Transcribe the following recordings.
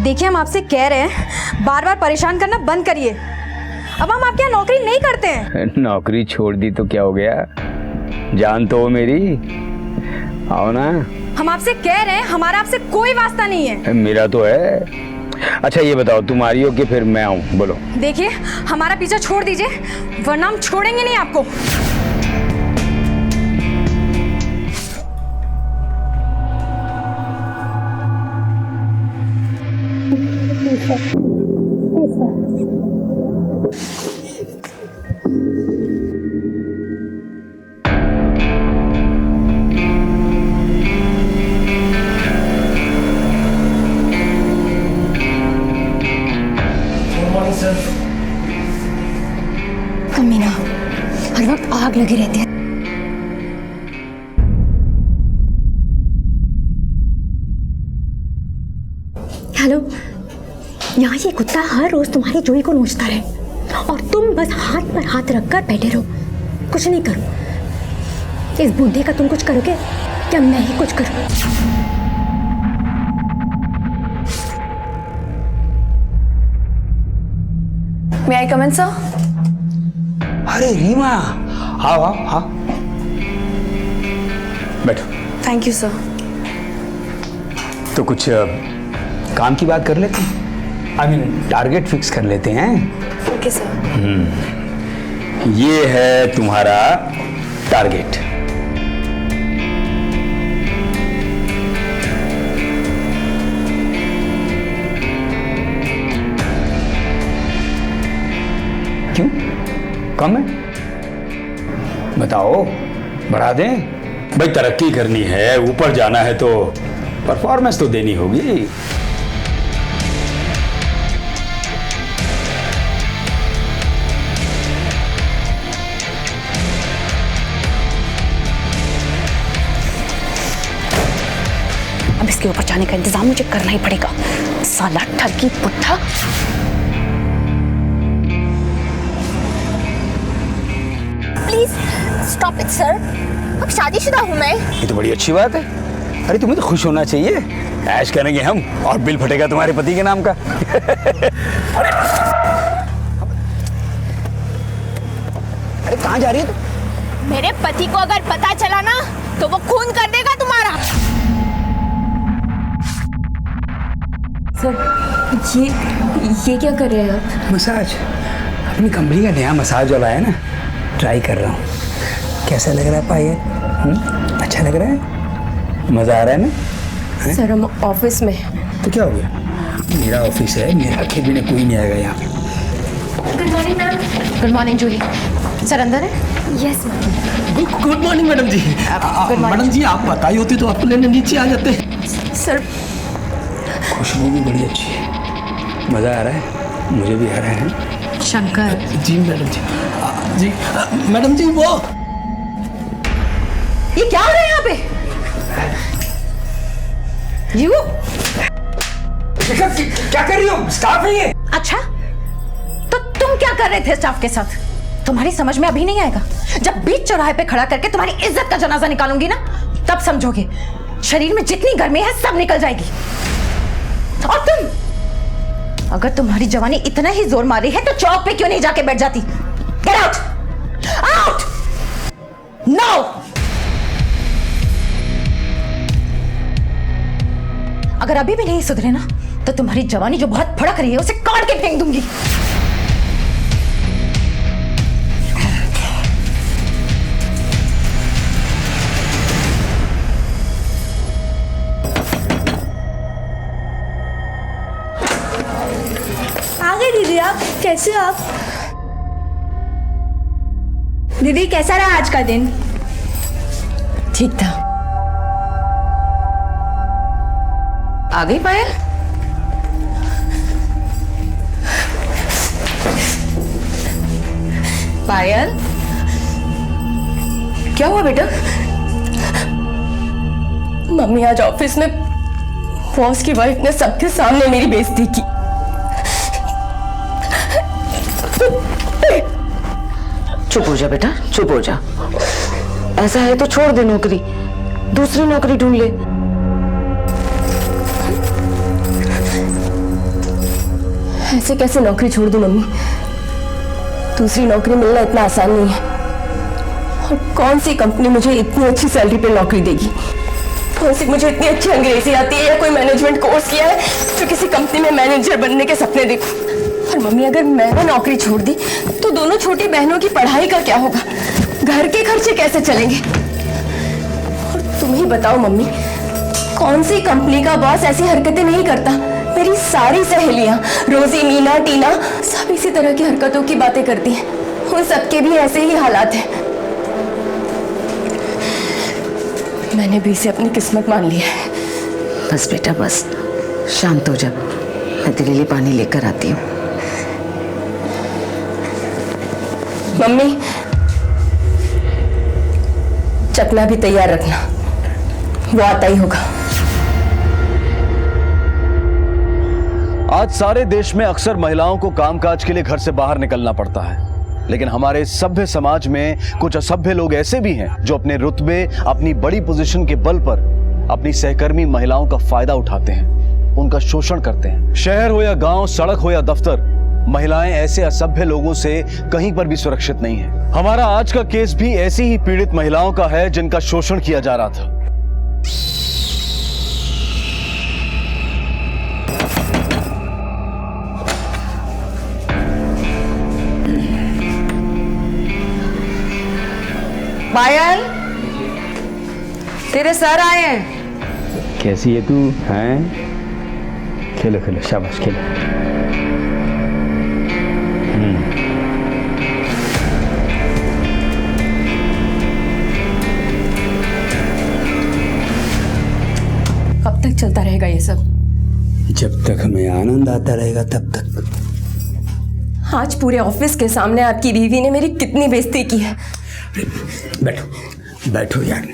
देखिए हम आपसे कह रहे हैं, बार बार परेशान करना बंद करिए। अब हम आपके यहाँ नौकरी नहीं करते हैं। नौकरी छोड़ दी तो क्या हो गया, जान तो हो मेरी, आओ ना। हम आपसे कह रहे हैं, हमारा आपसे कोई वास्ता नहीं है। मेरा तो है। अच्छा ये बताओ, तुम आ रही हो कि फिर मैं आऊँ? बोलो। देखिए हमारा पीछा छोड़ दीजिए, वरना हम छोड़ेंगे नहीं आपको। कमीना, हर वक्त आग लगी रहती है। हेलो, यहाँ ये कुत्ता हर रोज तुम्हारी जोई को नोचता रहे और तुम बस हाथ पर हाथ रखकर बैठे रहो, कुछ नहीं करो। इस बूढ़े का तुम कुछ करोगे क्या मैं ही कुछ करूँ? May I come in, sir? अरे रीमा, आओ आओ हाँ, बैठो। Thank you, sir. तो कुछ काम की बात कर लेते हैं, आई मीन टारगेट फिक्स कर लेते हैं। Okay, sir. ये है तुम्हारा टारगेट। क्यों कम है? बताओ, बढ़ा दें? भाई तरक्की करनी है, ऊपर जाना है तो परफॉर्मेंस तो देनी होगी। अब इसके ऊपर जाने का इंतजाम मुझे करना ही पड़ेगा। साला ठगी पुट्ठा। प्लीज स्टॉप इट सर, अब शादीशुदा हूँ मैं। ये तो बड़ी अच्छी बात है। अरे तुम्हें तो खुश होना चाहिए, ऐश करेंगे हम और बिल फटेगा तुम्हारे पति के नाम का। अरे कहाँ जा रही है तू? मेरे पति को अगर पता चला ना तो वो खून कर देगा तुम्हारा। सर ये क्या कर रहे हैं आप? मसाज, अपनी कंपनी का नया मसाज वाला है ना, ट्राई कर रहा हूँ। कैसा लग रहा है पायल? अच्छा लग रहा है? मजा आ रहा है ना? सर हम ऑफिस में। तो क्या हो गया, मेरा ऑफिस है, मेरा केबिन है, कोई नहीं आएगा यहाँ। Good morning ma'am. Good morning Juhi. Sir अंदर है? Yes ma'am. Good morning madam ji. Madam ji आप बताई होती तो आपको लेने नीचे आ जाते। सर खुशबू भी बड़ी अच्छी है, मजा आ रहा है, मुझे भी आ रहा है। शंकर। जी मैडम जी। जी मैडम जी, वो ये क्या हो रहा है यहाँ पे? यू क्या कर रही हो? स्टाफ नहीं है। अच्छा, तो तुम क्या कर रहे थे स्टाफ के साथ? तुम्हारी समझ में अभी नहीं आएगा। जब बीच चौराहे पे खड़ा करके तुम्हारी इज्जत का जनाजा निकालूंगी ना, तब समझोगे। शरीर में जितनी गर्मी है सब निकल जाएगी। और तुम, अगर तुम्हारी जवानी इतना ही जोर मारी है तो चौक पे क्यों नहीं जाके बैठ जाती? Get out, out now. अगर अभी भी नहीं सुधरे ना तो तुम्हारी जवानी जो बहुत भड़क रही है उसे काट के फेंक दूंगी। आ गए दीदी आप, कैसे हो आप? दीदी कैसा रहा आज का दिन? ठीक था। आ गई पायल? पायल क्या हुआ बेटा? मम्मी आज ऑफिस में बॉस की वाइफ ने सबके सामने मेरी बेइज्जती की। चुप हो जा बेटा, चुप हो जा। ऐसा है तो छोड़ दे नौकरी, दूसरी नौकरी ढूंढ ले। ऐसे कैसे नौकरी छोड़ दूं मम्मी? दूसरी नौकरी मिलना इतना आसान नहीं है। और कौन सी कंपनी मुझे इतनी अच्छी सैलरी पे नौकरी देगी? कौन सी मुझे इतनी अच्छी अंग्रेजी आती है या कोई मैनेजमेंट कोर्स किया है जो किसी कंपनी में मैनेजर बनने के सपने देखूं? और मम्मी अगर मैंने नौकरी छोड़ दी तो दोनों छोटी बहनों की पढ़ाई का क्या होगा? घर के खर्चे कैसे चलेंगे? और तुम ही बताओ मम्मी, कौन सी कंपनी का बॉस ऐसी हरकतें नहीं करता? मेरी सारी सहेलियां रोजी, मीना, टीना सब इसी तरह की हरकतों की बातें करती हैं। उन सबके भी ऐसे ही हालात हैं। मैंने भी इसे अपनी किस्मत मान ली है। बस बेटा बस, शांत हो जा। मैं तेरे लिए पानी लेकर आती हूँ। मम्मी, चकना भी तैयार रखना, वो आता ही होगा। आज सारे देश में अक्सर महिलाओं को कामकाज के लिए घर से बाहर निकलना पड़ता है, लेकिन हमारे सभ्य समाज में कुछ असभ्य लोग ऐसे भी हैं जो अपने रुतबे, अपनी बड़ी पोजीशन के बल पर अपनी सहकर्मी महिलाओं का फायदा उठाते हैं, उनका शोषण करते हैं। शहर हो या गांव, सड़क हो या दफ्तर, महिलाएं ऐसे असभ्य लोगों से कहीं पर भी सुरक्षित नहीं है। हमारा आज का केस भी ऐसी ही पीड़ित महिलाओं का है जिनका शोषण किया जा रहा था। पायल, तेरे सर आए हैं। कैसी है तू? हैं? खेलो खेलो, शाबाश खेलो। कब तक चलता रहेगा ये सब? जब तक हमें आनंद आता रहेगा तब तक। आज पूरे ऑफिस के सामने आपकी बीवी ने मेरी कितनी बेइज्जती की है। बैठो बैठो यार।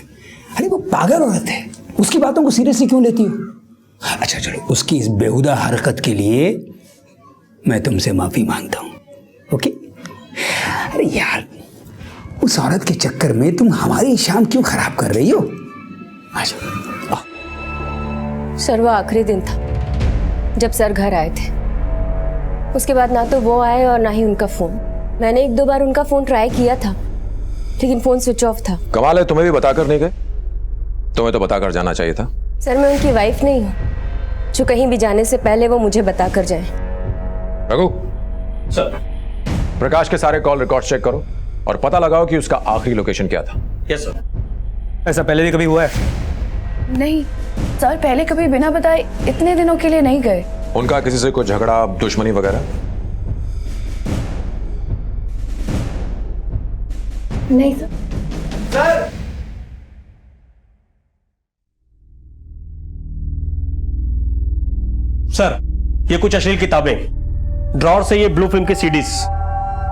अरे वो पागल औरत है, उसकी बातों को सीरियसली क्यों लेती हो? अच्छा चलो, उसकी इस बेहुदा हरकत के लिए मैं तुमसे माफी मांगता हूँ, ओके? अरे यार, उस औरत के चक्कर में तुम हमारी शाम क्यों खराब कर रही हो? अच्छा सर, वो आखिरी दिन था जब सर घर आए थे। उसके बाद ना तो वो आए और ना ही उनका फोन। मैंने 1-2 बार उनका फोन ट्राई किया था, लेकिन फोन स्विच ऑफ था। कमाल है, तुम्हें भी बताकर नहीं गए? तुम्हें तो बताकर जाना चाहिए था। सर, मैं उनकी वाइफ नहीं हूँ जो कहीं भी जाने से पहले वो मुझे बताकर जाए। रघु सर, प्रकाश के सारे कॉल रिकॉर्ड चेक करो और पता लगाओ कि उसका आखिरी लोकेशन क्या था। Yes sir. ऐसा पहले भी कभी हुआ है? नहीं सर, पहले कभी बिना बताए इतने दिनों के लिए नहीं गए। उनका किसी से कोई झगड़ा, दुश्मनी वगैरह? नहीं सर। सर, ये कुछ अश्लील किताबें, ड्रॉर से ये ब्लू फिल्म की सीडीज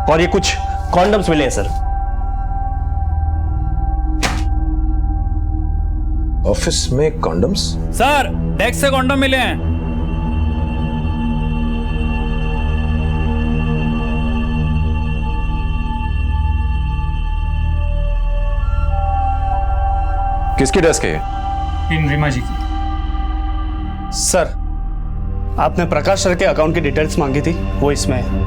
और ये कुछ कॉन्डम्स मिले हैं सर। ऑफिस में कॉन्डम्स? सर, डेस्क से कॉन्डम मिले हैं। किसकी डेस्क है? इन रीमा जी की। सर, आपने प्रकाश सर के अकाउंट की डिटेल्स मांगी थी, वो इसमें है।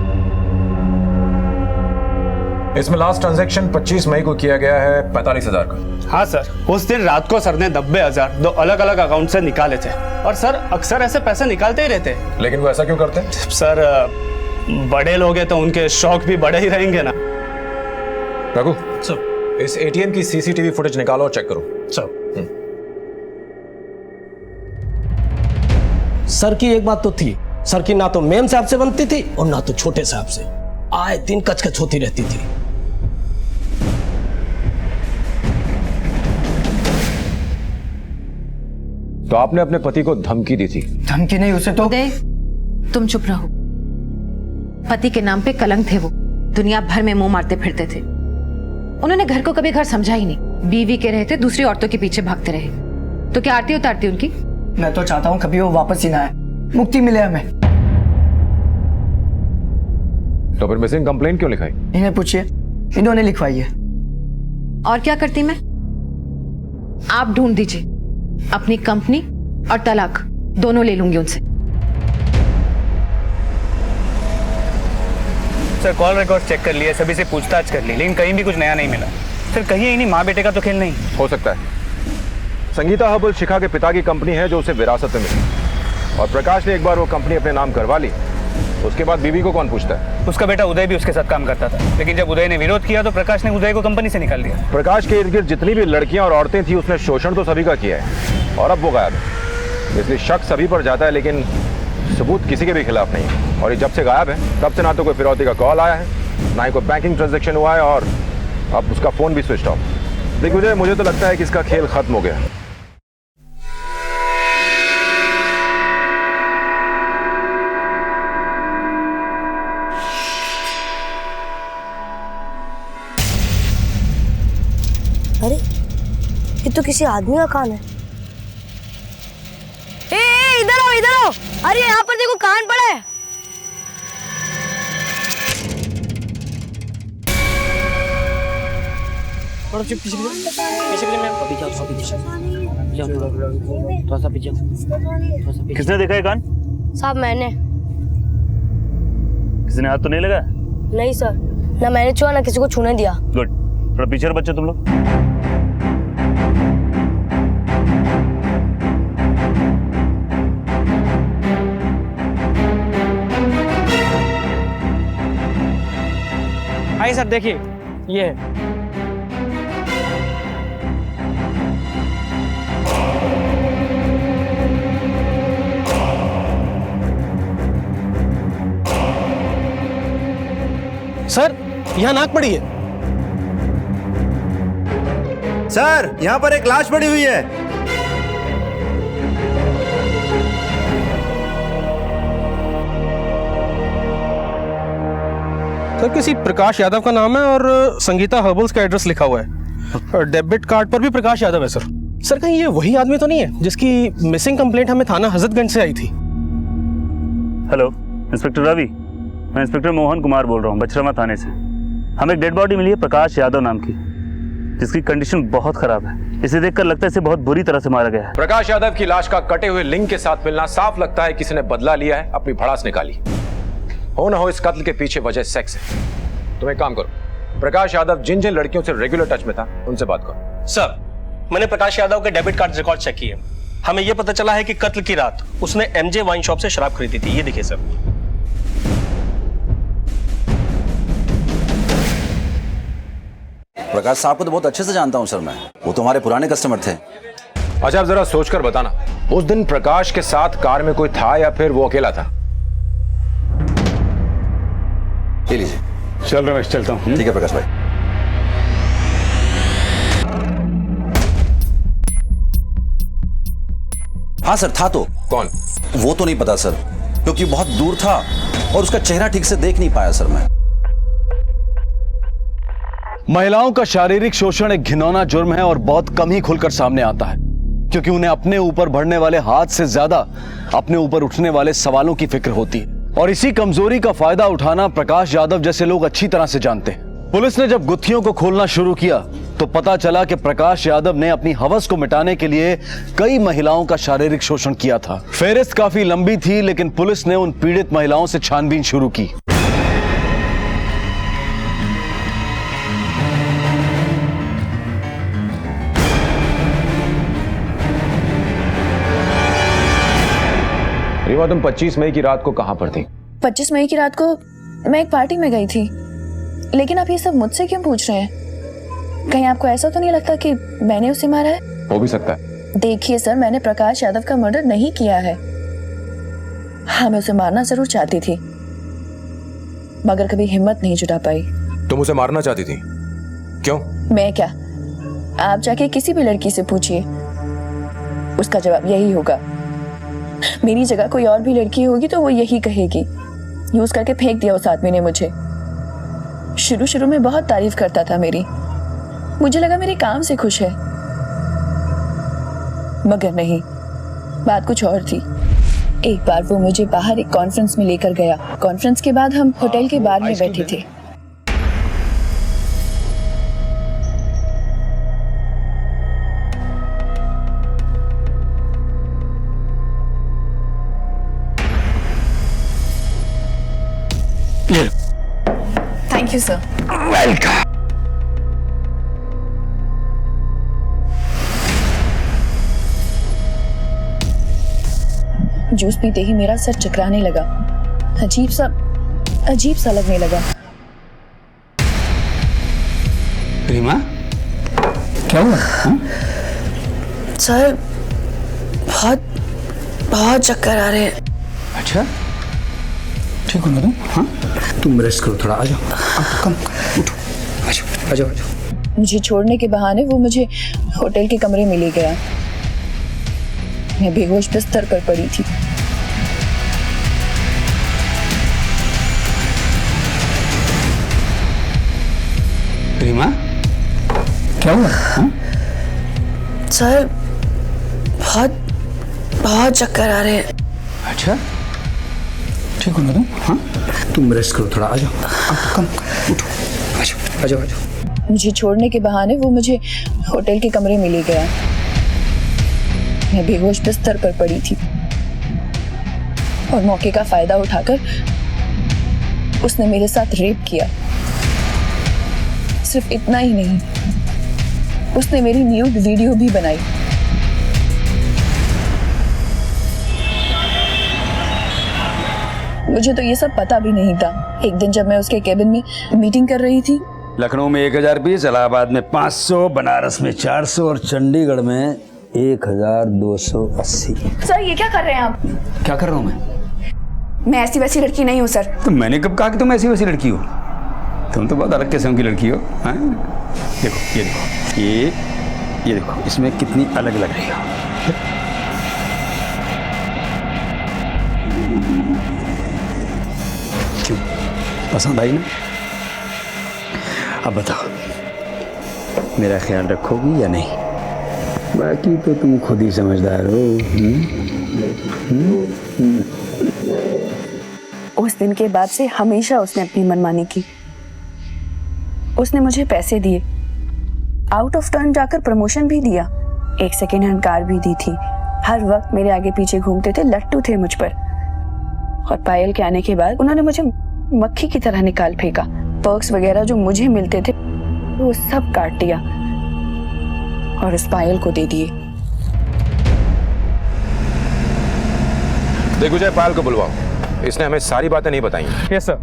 इसमें लास्ट ट्रांजैक्शन 25 मई को किया गया है 45,000 का। हाँ सर, उस दिन रात को सर ने 90,000 2 अलग अलग अकाउंट से निकाले थे। और सर अक्सर ऐसे पैसे निकालते ही रहते हैं। लेकिन वो ऐसा क्यों करते हैं? सर, बड़े लोग हैं तो उनके शौक भी बड़े ही रहेंगे ना। रघु सर, इस एटीएम की सीसीटीवी फुटेज निकालो और चेक करो। सर की एक बात तो थी, सर की ना तो मेम साहब से बनती थी और ना तो छोटे साहब से। आए दिन कचकच होती रहती थी। तो आपने अपने पति को धमकी दी थी? धमकी नहीं, उसे तो तुम चुप रहो। पति के नाम पे कलंक थे वो, दुनिया भर में मुंह मारते फिरते थे। उन्होंने घर को कभी घर समझा ही नहीं, बीवी के रहते दूसरी औरतों के पीछे भागते रहे। तो क्या आरती उतारती उनकी? मैं तो चाहता हूँ कभी वो वापस ही ना आए, मुक्ति मिले हमें। तो फिर मिसिंग कंप्लेंट क्यों लिखाई? इन्हें पूछिए, इन्होंने लिखवाई है। और क्या करती मैं? आप ढूंढ दीजिए, अपनी कंपनी और तलाक दोनों ले लूंगी उनसे। सर कॉल रिकॉर्ड चेक कर लिए, सभी से पूछताछ कर ली, लेकिन कहीं भी कुछ नया नहीं मिला। सर कहिए ही नहीं, माँ बेटे का तो खेल नहीं हो सकता है संगीता हर्बल शिखा के पिता की कंपनी है जो उसे विरासत में मिली, और प्रकाश ने एक बार वो कंपनी अपने नाम करवा ली, उसके बाद बीवी को कौन पूछता है? उसका बेटा उदय भी उसके साथ काम करता था, लेकिन जब उदय ने विरोध किया तो प्रकाश ने उदय को कंपनी से निकाल दिया। प्रकाश के इर्द गिर्द जितनी भी लड़कियां और औरतें थी उसने शोषण तो सभी का किया है, और अब वो गायब है। इसलिए शक सभी पर जाता है, लेकिन सबूत किसी के भी खिलाफ नहीं है। और ये जब से गायब है तब से ना तो कोई फिरौती का कॉल आया है, ना ही कोई बैंकिंग ट्रांजैक्शन हुआ है, और अब उसका फोन भी स्विच ऑफ। देखिए मुझे तो लगता है कि इसका खेल खत्म हो गया। अरे ये तो किसी आदमी का कान है। ए इधर आओ इधर आओ। अरे यहाँ पर देखो कान पड़ा है। किसने देखा है कान? साहब मैंने। किसी ने हाथ तो नहीं लगा? नहीं सर, ना मैंने छुआ ना किसी को छूने दिया। गुड, थोड़ा पीछे रहो बच्चे तुम लोग। आइए सर, देखिए ये है। सर यहाँ नाक पड़ी है। सर यहाँ पर एक लाश पड़ी हुई है। सर किसी प्रकाश यादव का नाम है और संगीता हर्बल्स का एड्रेस लिखा हुआ है, और डेबिट कार्ड पर भी प्रकाश यादव है सर। सर कहीं ये वही आदमी तो नहीं है जिसकी मिसिंग कंप्लेंट हमें थाना हजरतगंज से आई थी? हेलो इंस्पेक्टर रवि, मैं इंस्पेक्टर मोहन कुमार बोल रहा हूँ बछरामा थाने से। हमें एक डेड बॉडी मिली है प्रकाश यादव नाम की, जिसकी कंडीशन बहुत खराब है। इसे देखकर लगता है इसे बहुत बुरी तरह से मारा गया है। प्रकाश यादव की लाश का कटे हुए लिंग के साथ मिलना साफ लगता है किसी ने बदला लिया है, अपनी भड़ास निकाली। हो ना हो इस कत्ल के पीछे वजह सेक्स है। तुम एक काम करो, प्रकाश यादव जिन जिन लड़कियों से रेगुलर टच में था उनसे बात करो। सर मैंने प्रकाश यादव के डेबिट कार्ड रिकॉर्ड चेक किए, हमें यह पता चला है कि कत्ल की रात उसने एमजे वाइन शॉप से शराब खरीदी थी। ये देखिए सर। प्रकाश साहब को तो बहुत अच्छे से जानता हूँ सर मैं, वो तो हमारे पुराने कस्टमर थे। अच्छा आप जरा सोचकर बताना, उस दिन प्रकाश के साथ कार में कोई था या फिर वो अकेला था? ले लीजिए। चल रमेश, चलता हूँ। ठीक है प्रकाश भाई। हाँ सर था तो। कौन? वो तो नहीं पता सर, क्योंकि बहुत दूर था और उसका चेहरा ठीक से देख नहीं पाया सर मैं। महिलाओं का शारीरिक शोषण एक घिनौना जुर्म है और बहुत कम ही खुलकर सामने आता है, क्योंकि उन्हें अपने ऊपर बढ़ने वाले हाथ से ज्यादा अपने ऊपर उठने वाले सवालों की फिक्र होती है, और इसी कमजोरी का फायदा उठाना प्रकाश यादव जैसे लोग अच्छी तरह से जानते हैं। पुलिस ने जब गुत्थियों को खोलना शुरू किया तो पता चला कि प्रकाश यादव ने अपनी हवस को मिटाने के लिए कई महिलाओं का शारीरिक शोषण किया था। फेहरिस्त काफी लंबी थी, लेकिन पुलिस ने उन पीड़ित महिलाओं से छानबीन शुरू की। रीमा तुम 25 मई की रात को कहां पर थी? 25 मई की रात को मैं एक पार्टी में गई थी, लेकिन आप ये सब मुझसे क्यों पूछ रहे हैं? कहीं आपको ऐसा तो नहीं लगता कि मैंने उसे मारा है? हो भी सकता है। देखिए सर, मैंने प्रकाश यादव का मर्डर नहीं किया है। हाँ, मैं उसे मारना जरूर चाहती थी, मगर कभी हिम्मत नहीं जुटा पाई। तुम उसे मारना चाहती थी? क्यों? मैं क्या, आप जाके किसी भी लड़की से पूछिए, उसका जवाब यही होगा। मेरी जगह कोई और भी लड़की होगी तो वो यही कहेगी। यूज करके फेंक दिया उस आदमी ने मुझे। शुरू शुरू में बहुत तारीफ करता था मेरी, मुझे लगा मेरे काम से खुश है, मगर नहीं, बात कुछ और थी। एक बार वो मुझे बाहर एक कॉन्फ्रेंस में लेकर गया। कॉन्फ्रेंस के बाद हम होटल के बार में बैठे थे। Thank you sir. Welcome. Juice पीते ही मेरा सर चकराने लगा, अजीब सा लगने लगा। रीमा, क्या हुआ? सर बहुत चक्कर आ रहे हैं। अच्छा, ठीक हो ना तुम? हाँ, तुम रेस्ट करो थोड़ा, आ जाओ, कम उठो, आ जाओ आ जाओ आ जाओ। मुझे छोड़ने के बहाने वो मुझे होटल के कमरे में ले गया। मैं बेहोश बिस्तर पर पड़ी थी। रीमा, क्या हुआ? हाँ? सर बहुत चक्कर आ रहे हैं। अच्छा, ठीक हो ना तुम? हाँ, तुम रेस्ट करो थोड़ा, आ जाओ, कम उठो, आ जाओ आ जाओ आ जाओ। मुझे छोड़ने के बहाने वो मुझे होटल के कमरे में ले गया। मैं बेहोश बिस्तर पर पड़ी थी और मौके का फायदा उठाकर उसने मेरे साथ रेप किया। सिर्फ इतना ही नहीं, उसने मेरी न्यूड वीडियो भी बनाई। मुझे तो ये सब पता भी नहीं था। एक दिन जब मैं उसके केबिन में मीटिंग कर रही थी, लखनऊ में 1020, इलाहाबाद में 500, बनारस में 400 और चंडीगढ़ में 1280। सर ये क्या कर रहे हैं आप? क्या कर रहा हूँ मैं ऐसी वैसी लड़की नहीं हूँ सर। तो मैंने कब कहा कि तुम ऐसी वैसी लड़की हो? तुम तो बहुत अलग किस्म की लड़की हो। हाँ? देखो ये देखो, ये देखो, इसमें कितनी अलग लग रही हो। क्यों, पसंद आई ना? अब बताओ, मेरा ख्याल रखोगी या नहीं? बाकी तो तुम खुद ही समझदार हो। उस दिन के बाद से हमेशा उसने अपनी मनमानी की। उसने मुझे पैसे दिए, आउट ऑफ टर्न जाकर प्रमोशन भी दिया, एक सेकेंड हैंड कार भी दी थी। हर वक्त मेरे आगे पीछे घूमते थे, लट्टू थे मुझ पर। और पायल के आने के बाद उन्होंने मुझे मक्खी की तरह निकाल फेंका। पर्क्स वगैरह जो मुझे मिलते थे वो सब काट दिया और उस पायल को दे दिए। दिग्विजय, पायल को बुलवाओ, इसने हमें सारी बातें नहीं बताई। Yes sir.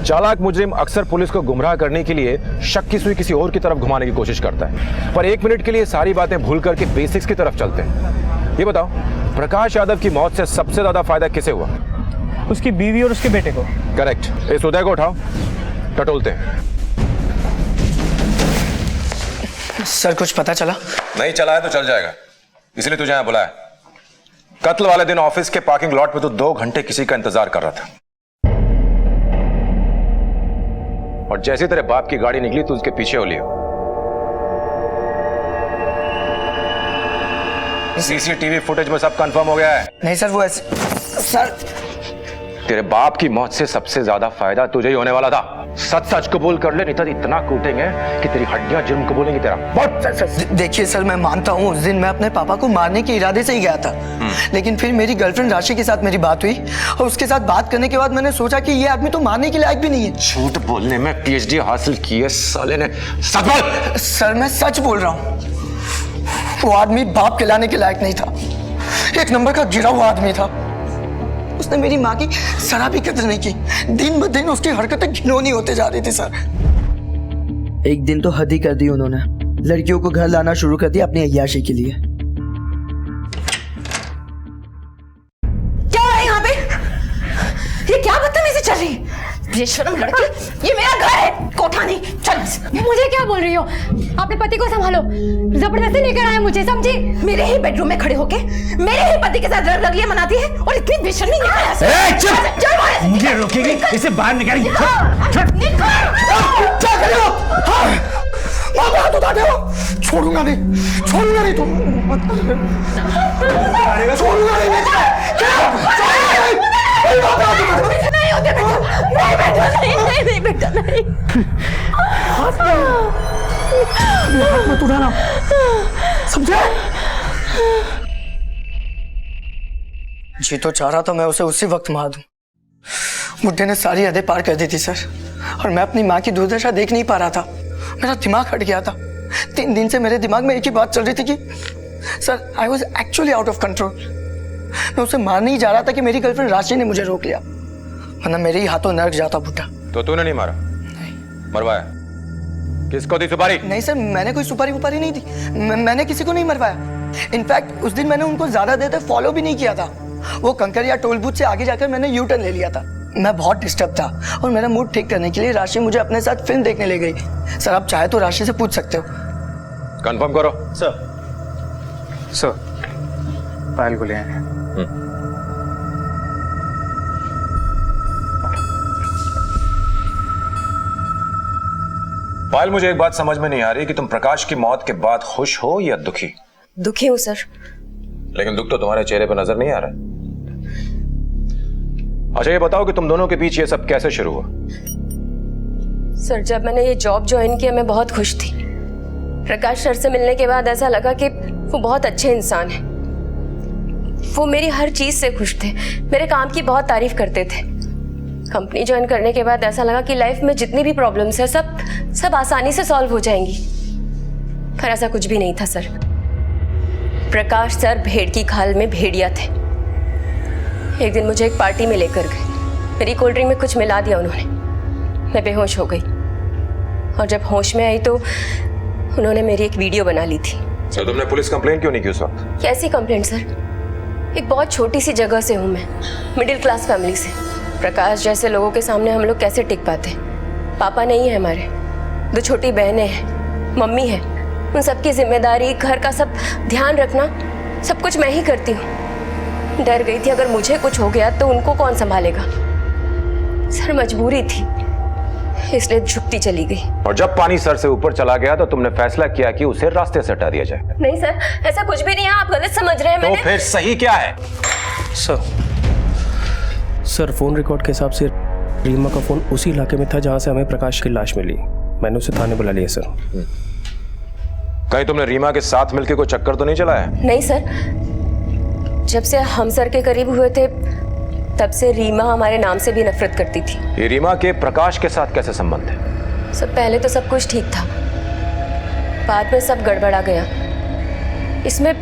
चालाक मुजरिम अक्सर पुलिस को गुमराह करने के लिए शक की सुई किसी और की तरफ घुमाने की कोशिश करता है, पर एक मिनट के लिए सारी बातें भूल करके बेसिक्स की तरफ चलते हैं। ये बताओ, प्रकाश यादव की मौत से सबसे ज्यादा फायदा किसे हुआ? उसकी बीवी और उसके बेटे को। करेक्ट। इस उदय को उठाओ, टटोलते हैं। सर कुछ पता चला? नहीं चला है तो चल जाएगा, इसलिए तुझे यहां बुलाया। कत्ल वाले दिन ऑफिस के पार्किंग लॉट पे तू 2 घंटे किसी का इंतजार कर रहा था, और जैसे तेरे बाप की गाड़ी निकली तो उसके पीछे हो लियो। सीसीटीवी फुटेज में सब कंफर्म हो गया है। नहीं सर, वो ऐसे सर, तेरे बाप की मौत से सबसे ज्यादा फायदा तुझे ही होने वाला था। सच सच कबूल कर ले, नहीं तो इतना कूटेंगे कि तेरी हड्डियां जुर्म कबूलेंगी तेरा। देखिए सर, मैं मानता हूँ उस दिन मैं अपने पापा को मारने के इरादे से ही गया था, लेकिन फिर मेरी गर्लफ्रेंड राशि के साथ मेरी बात हुई और उसके साथ बात करने के बाद मैंने सोचा कि ये आदमी तो मारने के लायक भी नहीं है। झूठ बोलने में पीएचडी हासिल की है साले ने। सच बोल। सर मैं सच बोल रहा हूँ, वो आदमी बाप कहलाने के लायक नहीं था, एक नंबर का गिरा हुआ आदमी था। उसने मेरी माँ की जरा भी कदर नहीं की। दिन ब दिन उसकी हरकतें घिनौनी होते जा रही थी सर। एक दिन तो हद ही कर दी उन्होंने, लड़कियों को घर लाना शुरू कर दिया अपनी अय्याशी के लिए। क्या हो रहा है यहाँ पे? ये क्या बदतमीजी चल रही है? बेशर्म लड़की, ये मेरा घर है, कोठा नहीं। चल। मुझे क्या बोल रही हो? अपने पति को संभालो, जबरदस्ती लेकर आए मुझे, समझी? मेरे ही बेडरूम में खड़े होके मेरे ही पति के साथ रंगलियां मनाती है और इतनी बेशर्मी नहीं। चुप! मुझे रोकेगी? इसे बाहर निकालेंगे। छोड़ूंगा नहीं, छोड़ूंगा नहीं, नहीं होते बेटा, नहीं बेटा, नहीं। हाथ मत उठाना, समझे? जी तो चाह रहा था मैं उसे उसी वक्त मार दूं। बुड्ढे ने सारी हदें पार कर दी थी सर। और मैं अपनी माँ की दुर्दशा देख नहीं पा रहा था। मेरा दिमाग हट गया था। 3 दिन से मेरे दिमाग में एक ही बात चल रही थी कि sir I was actually out of control. मैं उसे मारने ही जा रहा था कि मेरी गर्लफ्रेंड राशि ने मुझे रोक लिया, वरना मेरे ही हाथों नरक जाता बूटा। तो तूने नहीं मारा? नहीं। मरवाया? किसको दी सुपारी? नहीं सर, मैंने कोई सुपारी वुपारी नहीं दी। मैंने किसी को नहीं मरवाया। इनफैक्ट उस दिन मैंने उनको ज्यादा देर तक फॉलो भी नहीं किया था। वो कंकरिया टोल बूथ से आगे जाकर मैंने यू टर्न ले लिया था। मैं बहुत डिस्टर्ब था और मेरा मूड ठीक करने के लिए राशि मुझे अपने साथ फिल्म देखने ले गई। सर आप चाहे तो राशि से पूछ सकते हो। कंफर्म करो। सर पायल को ले आए। पायल, मुझे एक बात समझ में नहीं आ रही कि तुम प्रकाश की मौत के बाद खुश हो या दुखी? दुखी हूँ सर। लेकिन दुख तो तुम्हारे चेहरे पर नजर नहीं आ रहा। अच्छा ये बताओ कि तुम दोनों के बीच ये सब कैसे शुरू हुआ? सर जब मैंने ये जॉब ज्वाइन किया मैं बहुत खुश थी। प्रकाश सर से मिलने के बाद ऐसा लगा कि वो बहुत अच्छे इंसान हैं। वो मेरी हर चीज से खुश थे, मेरे काम की बहुत तारीफ करते थे। कंपनी ज्वाइन करने के बाद ऐसा लगा कि लाइफ में जितनी भी प्रॉब्लम्स है सब आसानी से सॉल्व हो जाएंगी, पर ऐसा कुछ भी नहीं था सर। प्रकाश सर भेड़ की खाल में भेड़िया थे। एक दिन मुझे एक पार्टी में लेकर गए। मेरी कोल्ड ड्रिंक में कुछ मिला दिया उन्होंने। मैं बेहोश हो गई और जब होश में आई तो उन्होंने मेरी एक वीडियो बना ली थी। तो तुमने पुलिस कंप्लेंट क्यों नहीं की उस वक्त? कैसी कंप्लेंट सर? एक बहुत छोटी सी जगह से हूँ मैं, मिडिल क्लास फैमिली से। प्रकाश जैसे लोगों के सामने हम लोग कैसे टिक पाते? पापा नहीं है हमारे, 2 छोटी बहनें हैं, मम्मी है। उन सबकी जिम्मेदारी, घर का सब ध्यान रखना, सब कुछ मैं ही करती हूँ। डर गई थी अगर मुझे कुछ हो गया तो उनको कौन संभालेगा। सर मजबूरी थी, इसलिए झुकती चली गई। और जब पानी सर से ऊपर चला गया तो तुमने फैसला किया कि उसे रास्ते से हटा दिया जाए? नहीं सर, ऐसा कुछ भी नहीं है, आप गलत समझ रहे हैं। तो फिर सही क्या है? सर फोन रिकॉर्ड के हिसाब से रीमा का फोन उसी इलाके में था जहां से हमें प्रकाश की लाश मिली। मैंने उसे थाने बुला लिया सर। कहीं तुमने रीमा के साथ मिलकर कोई चक्कर तो नहीं चलाया? नहीं सर, जब से हम सर के करीब हुए थे तब से रीमा हमारे नाम से भी नफरत करती थी। ये रीमा के प्रकाश के साथ कैसे संबंध है? सब पहले तो सब कुछ ठीक था, बाद में सब गड़बड़ा गया। इसमें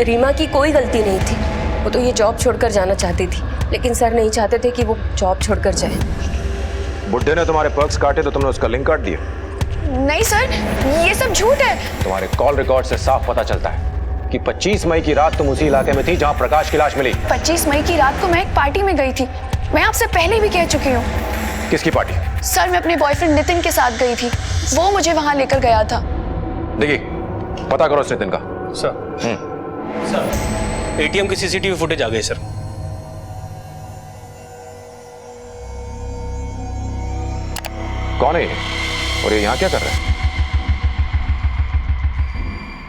रीमा की कोई गलती नहीं थी। वो तो ये जॉब छोड़कर जाना चाहती थी, लेकिन सर नहीं चाहते थे कि वो जॉब छोड़कर जाए। बुड्ढे ने तुम्हारे पर्स काटे तो तुमने उसका लिंक काट दिया? नहीं सर, ये सब झूठ है। तुम्हारे कॉल रिकॉर्ड से साफ पता चलता है कि 25 मई की रात तुम उसी इलाके में थी जहां प्रकाश की लाश मिली। 25 मई की रात को मैं एक पार्टी में गई थी। मैं आपसे पहले भी कह चुकी हूँ। किसकी पार्टी? सर मैं अपने बॉयफ्रेंड नितिन के साथ गई थी, वो मुझे वहां लेकर गया था। देखिए, पता करो उस नितिन का। सर एटीएम की सीसीटीवी फुटेज आ गई सर। कौन है ये और ये यहाँ क्या कर रहा है?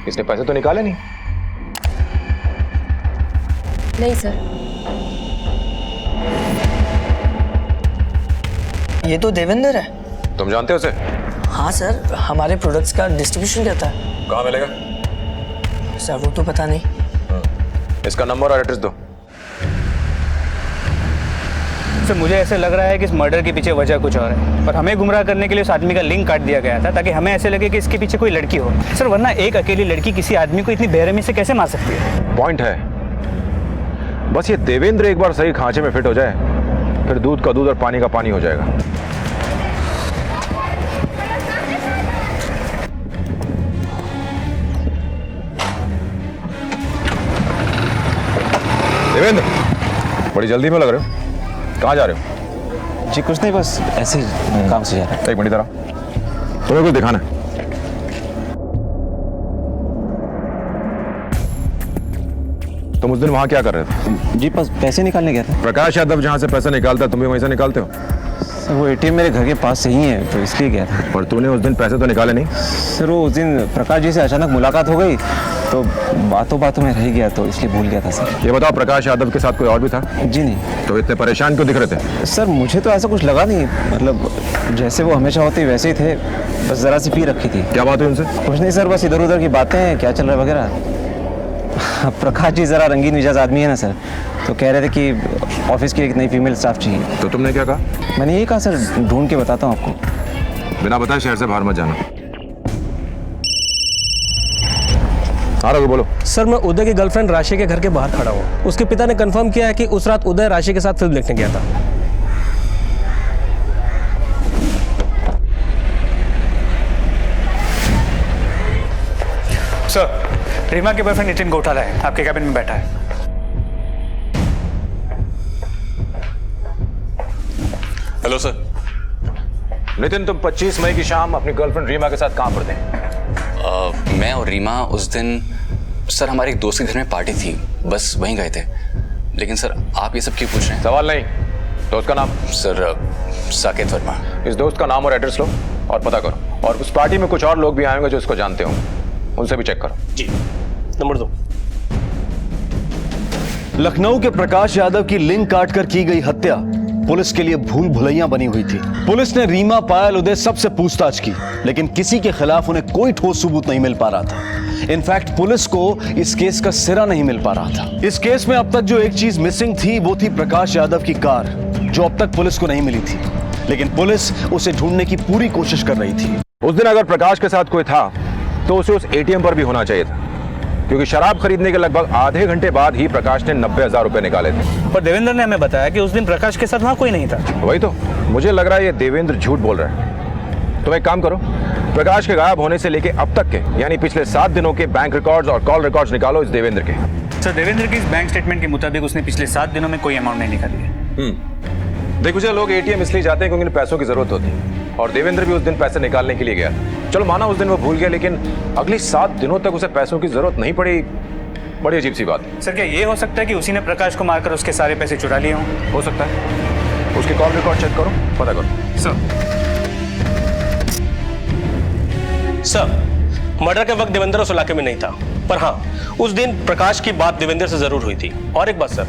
इसने पैसे तो निकाले नहीं? नहीं सर। ये तो देवेंद्र है। तुम जानते हो उसे? हाँ सर, हमारे प्रोडक्ट्स का डिस्ट्रीब्यूशन करता है। कहाँ मिलेगा? सर वो तो पता नहीं। इसका नंबर और एड्रेस दो। सर मुझे ऐसे लग रहा है कि इस मर्डर के पीछे वजह कुछ और है और हमें गुमराह करने के लिए उस आदमी का लिंक काट दिया गया था ताकि हमें ऐसे लगे कि इसके पीछे कोई लड़की हो। सर वरना एक अकेली लड़की किसी आदमी को इतनी बेरहमी से कैसे मार सकती है? पॉइंट है, बस ये देवेंद्र एक बार सही खांचे में फिट हो जाए फिर दूध का दूध और पानी का पानी हो जाएगा। देवेंद्र, बड़ी जल्दी में लग रहे हो, कहाँ जा रहे हो? जी कुछ नहीं, बस ऐसे ही काम से जा रहा है। एक मिनट इधर आओ, तुम्हें कुछ दिखाना है। तुम उस दिन वहां क्या कर रहे थे? जी बस पैसे निकालने गया था। प्रकाश यादव जहां से पैसा निकालता तुम भी वहीं से निकालते हो? सर वो एटीएम मेरे घर के पास से ही है तो इसलिए गया था। और तूने उस दिन पैसे तो निकाले नहीं? सर वो उस दिन प्रकाश जी से अचानक मुलाकात हो गई तो बातों बातों में रह गया तो इसलिए भूल गया था सर। ये बताओ, प्रकाश यादव के साथ कोई और भी था? जी नहीं। तो इतने परेशान क्यों दिख रहे थे? सर मुझे तो ऐसा कुछ लगा नहीं, मतलब जैसे वो हमेशा होते वैसे ही थे, बस ज़रा सी पी रखी थी। क्या बात हुई उनसे? कुछ नहीं सर, बस इधर उधर की बातें, क्या चल रहा है वगैरह। प्रकाश जी ज़रा रंगीन मिजाज आदमी है ना सर, तो कह रहे थे कि ऑफिस की एक नई फीमेल स्टाफ चाहिए। तो तुमने क्या कहा? मैंने यही कहा सर ढूंढ के बताता हूँ आपको। बिना बताए शहर से बाहर मत जाना। हाँ रघु बोलो। सर मैं उदय की गर्लफ्रेंड राशि के घर के बाहर खड़ा हूँ। उसके पिता ने कंफर्म किया है कि उस रात उदय राशि के साथ फिल्म देखने गया था। सर, रीमा के बॉयफ्रेंड नितिन गोठाला है, आपके कैबिन में बैठा है। Hello sir. नितिन, तुम 25 मई की शाम अपनी गर्लफ्रेंड रीमा के साथ कहां पर थे? मैं और रीमा उस दिन सर हमारे एक दोस्त के घर में पार्टी थी, बस वहीं गए थे। लेकिन सर आप ये सब क्यों पूछ रहे हैं? सवाल नहीं, दोस्त का नाम? सर साकेत वर्मा। इस दोस्त का नाम और एड्रेस लो और पता करो। और उस पार्टी में कुछ और लोग भी आएंगे जो इसको जानते हो, उनसे भी चेक करो। जी। नंबर 2। लखनऊ के प्रकाश यादव की लिंक काटकर की गई हत्या पुलिस के लिए भूल भुलैया बनी हुई थी। पुलिस ने रीमा, पायल, उदय सबसे पूछताछ की, लेकिन किसी के खिलाफ उन्हें कोई ठोस सबूत नहीं मिल पा रहा था। इनफैक्ट पुलिस को इस केस का सिरा नहीं मिल पा रहा था। इस केस में अब तक जो एक चीज मिसिंग थी वो थी प्रकाश यादव की कार, जो अब तक पुलिस को नहीं मिली थी, लेकिन पुलिस उसे ढूंढने की पूरी कोशिश कर रही थी। उस दिन अगर प्रकाश के साथ कोई था तो उसे उस एटीएम पर भी होना चाहिए था, क्योंकि शराब खरीदने के लगभग आधे घंटे बाद ही प्रकाश ने 90,000 रुपए निकाले थे। पर देवेंद्र ने हमें बताया कि उस दिन प्रकाश के साथ वहां कोई नहीं था। वही तो, मुझे लग रहा है ये देवेंद्र झूठ बोल रहा है। तुम एक काम करो, प्रकाश के गायब होने से लेके अब तक के यानी पिछले 7 दिनों के बैंक रिकॉर्ड्स और कॉल रिकॉर्ड्स निकालो इस देवेंद्र के। सर, देवेंद्र के इस बैंक स्टेटमेंट के मुताबिक उसने पिछले 7 दिनों में कोई अमाउंट नहीं निकाली है। देखो जी, लोग एटीएम इसलिए जाते हैं क्योंकि उन्हें पैसों की जरूरत होती है, और देवेंद्र भी उस दिन पैसे निकालने के लिए गया। चलो माना उस दिन वो भूल गया, लेकिन अगली 7 दिनों तक उसे पैसों की जरूरत नहीं पड़ी। बड़ी अजीब सी बात। सर, क्या ये हो सकता है कि उसी ने प्रकाश को मारकर उसके सारे पैसे चुरा लिए हों? हो सकता है। उसके कॉल रिकॉर्ड चेक करो, पता करो। सर, मर्डर के वक्त देवेंद्र उस इलाके में नहीं था, पर हाँ उस दिन प्रकाश की बात देवेंद्र से जरूर हुई थी। और एक बात सर,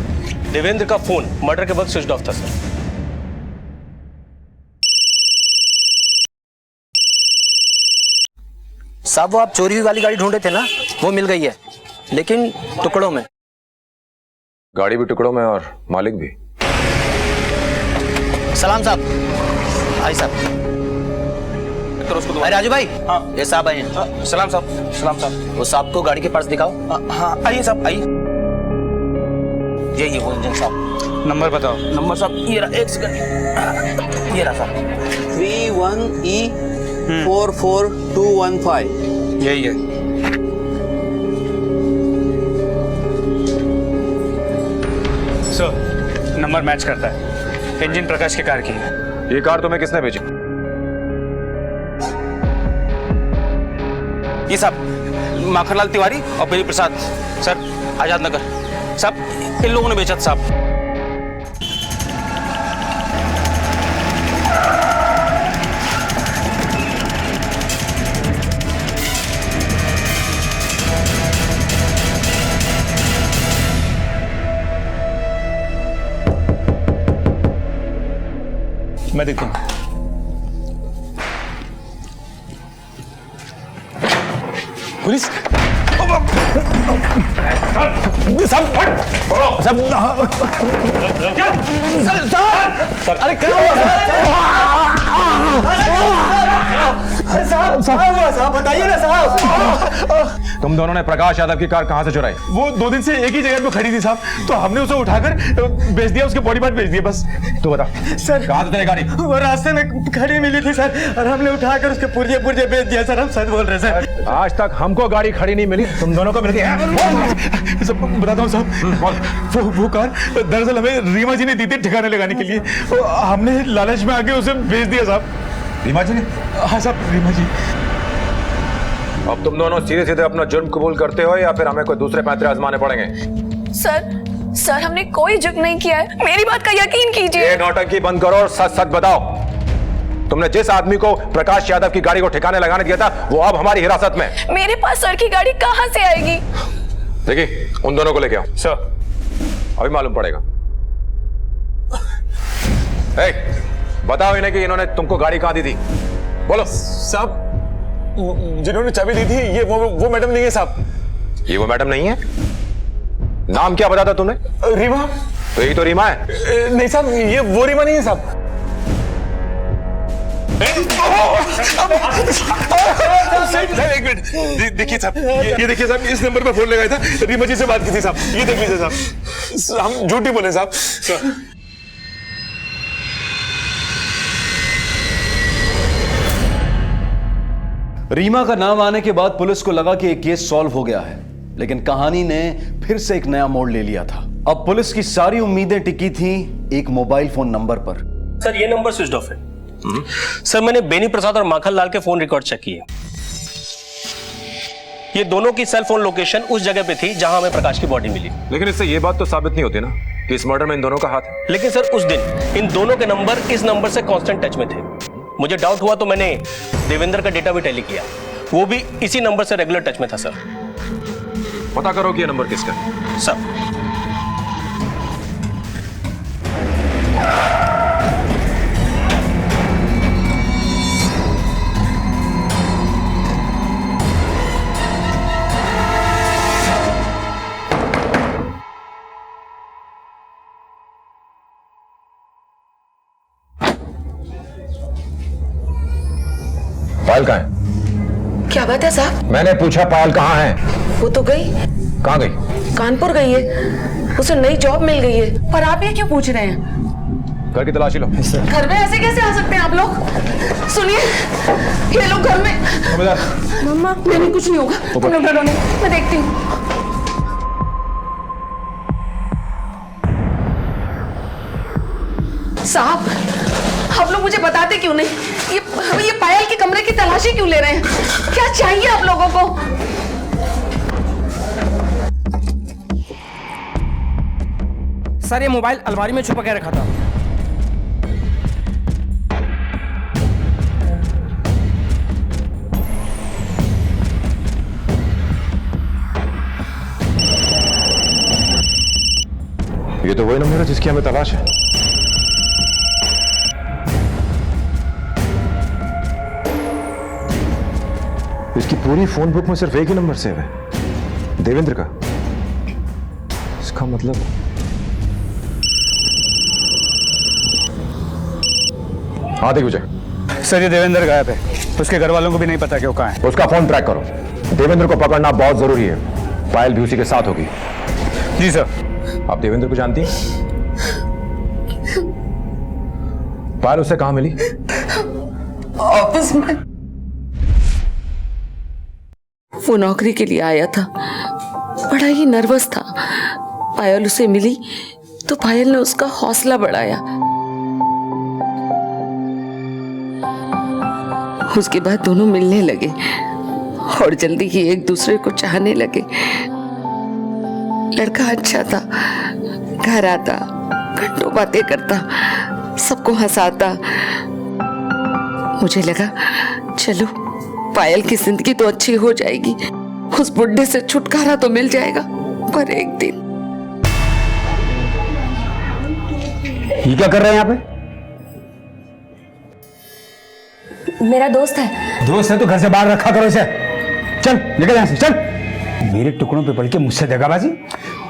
देवेंद्र का फोन मर्डर के वक्त स्विच ऑफ था सर। साहब, वो आप चोरी हुई वाली गाड़ी ढूंढे थे ना, वो मिल गई है, लेकिन टुकड़ों में। गाड़ी भी टुकड़ों में और मालिक भी। सलाम साहब। आई साहब। अरे राजू भाई। हाँ, ये साहब आए हैं। सलाम साहब। सलाम साहब। वो साहब को गाड़ी के पर्स दिखाओ। हाँ, आइए साहब, आइए। ये वो इंजन साहब। नंबर बताओ। नंबर साहब ये रहा, एक सेकंड, ये रहा साहब, 31E44215। यही है। सर, नंबर मैच करता है। इंजन प्रकाश की कार की है। ये कार तुम्हें किसने भेजी? ये साहब माखनलाल तिवारी और बेरी प्रसाद सर, आजाद नगर साहब, इन लोगों ने बेचा था साहब। मैं देखता हूँ। पुलिस सब अरे क्या साहब बताइए ना साहब। तुम दोनों ने प्रकाश यादव की कार कहां से चुराई? वो 2 दिन से एक ही जगह पे खड़ी थी साहब, तो हमने उसे उठाकर बेच दिया, उसके बॉडी पार्ट बेच दिए बस। तू बता सर, कहां से तेरी गाड़ी? वो रास्ते में खड़ी मिली थी सर, और हमने उठाकर उसके पुर्जे पुर्जे बेच दिया सर। हम सच बोल रहे सर। आज तक हमको गाड़ी खड़ी नहीं मिली, तुम दोनों को मिल गई। सब बताता हूँ साहब, वो कार दरअसल हमें रीमा जी ने दी थी ठिकाने लगाने के लिए, तो हमने लालच में आके उसे बेच दिया साहब। रीमा जी ने? हाँ साहब, रीमा जी। अब तुम दोनों सीधे सीधे अपना जुर्म कबूल करते हो या फिर हमें कोई दूसरे पैंतरे आजमाने पड़ेंगे? सर हमने कोई जुर्म नहीं किया है, मेरी बात का यकीन कीजिए। ये नौटंकी बंद करो और सच सच बताओ, तुमने जिस आदमी को प्रकाश यादव की गाड़ी को ठिकाने लगाने दिया था वो अब हमारी हिरासत में। मेरे पास सर की गाड़ी कहाँ से आएगी? देखिए, उन दोनों को लेके आओ। सर, अभी मालूम पड़ेगा। बताओ इन्हें कि इन्होंने तुमको गाड़ी कहां दी थी, बोलो। साहब, जिन्होंने चाबी दी थी ये वो मैडम नहीं है साहब। ये वो मैडम नहीं है? नाम क्या बताया था तुमने? रीमा। तो यही तो रीमा है। नहीं साहब, ये वो रीमा नहीं है साहब। एक मिनट, देखिए साहब, ये देखिए साहब, इस नंबर पे फोन लगाया था, रीमा जी से बात की थी साहब, ये देख लीजिए साहब, हम झूठ नहीं बोले साहब। रीमा का नाम आने के बाद पुलिस को लगा कि एक केस सॉल्व हो गया है, लेकिन कहानी ने फिर से एक नया मोड़ ले लिया था। अब पुलिस की सारी उम्मीदें टिकी थी एक मोबाइल फोन नंबर पर। सर ये नंबर स्विच ऑफ है। सर मैंने बेनी प्रसाद और माखन लाल के फोन रिकॉर्ड चेक किए, ये दोनों की सेल फोन लोकेशन उस जगह पे थी जहां हमें प्रकाश की बॉडी मिली। लेकिन इससे ये बात तो साबित नहीं होती ना कि इस मर्डर में इन दोनों का हाथ है। लेकिन सर उस दिन इन दोनों के नंबर इस नंबर से कांस्टेंट टच में थे। मुझे डाउट हुआ तो मैंने देवेंद्र का डेटा भी टैली किया, वो भी इसी नंबर से रेगुलर टच में था। सर पता करो कि ये नंबर किसका है। सर पायल कहाँ है? क्या बात है साहब? मैंने पूछा पायल कहाँ है? वो तो गई। कहाँ गई? कानपुर गई है, उसे नई जॉब मिल गई है। पर आप ये क्यों पूछ रहे हैं? घर की तलाशी लो। घर में ऐसे कैसे आ सकते हैं आप लोग? सुनिए, ये लोग घर में। मम्मा, मैंने कुछ नहीं होगा, तुम लोग डरो नहीं, मैं देखती हूँ। साहब, आप लोग मुझे बताते क्यों नहीं? ये पायल के कमरे की तलाशी क्यों ले रहे हैं? क्या चाहिए आप लोगों को? सर ये मोबाइल अलमारी में छुपा के रखा था। ये तो वही नंबर है जिसकी हमें तलाश है। इसकी पूरी फोन बुक में सिर्फ एक ही नंबर सेव है, देवेंद्र का। इसका मतलब हाँ देख विजय। सर ये देवेंद्र गायब है, उसके घर वालों को भी नहीं पता कि वो कहाँ है। उसका फोन ट्रैक करो, देवेंद्र को पकड़ना बहुत जरूरी है। पायल भी उसी के साथ होगी। जी सर। आप देवेंद्र को जानती हैं? पायल उसे कहाँ मिली? ऑफिस में। वो नौकरी के लिए आया था, बड़ा ही नर्वस था। पायल उसे मिली तो पायल ने उसका हौसला बढ़ाया। उसके बाद दोनों मिलने लगे और जल्दी ही एक दूसरे को चाहने लगे। लड़का अच्छा था, घर आता, घंटों बातें करता, सबको हंसाता। मुझे लगा चलो पायल की जिंदगी तो अच्छी हो जाएगी, उस बुढ़े से छुटकारा तो मिल जाएगा। पर एक दिन ये क्या कर रहे हैं यहाँ पे? मेरा दोस्त है। दोस्त है तो घर से बाहर रखा करो इसे। चल निकल यहाँ से, चल। मेरे टुकड़ों पे पड़ के मुझसे दगाबाजी,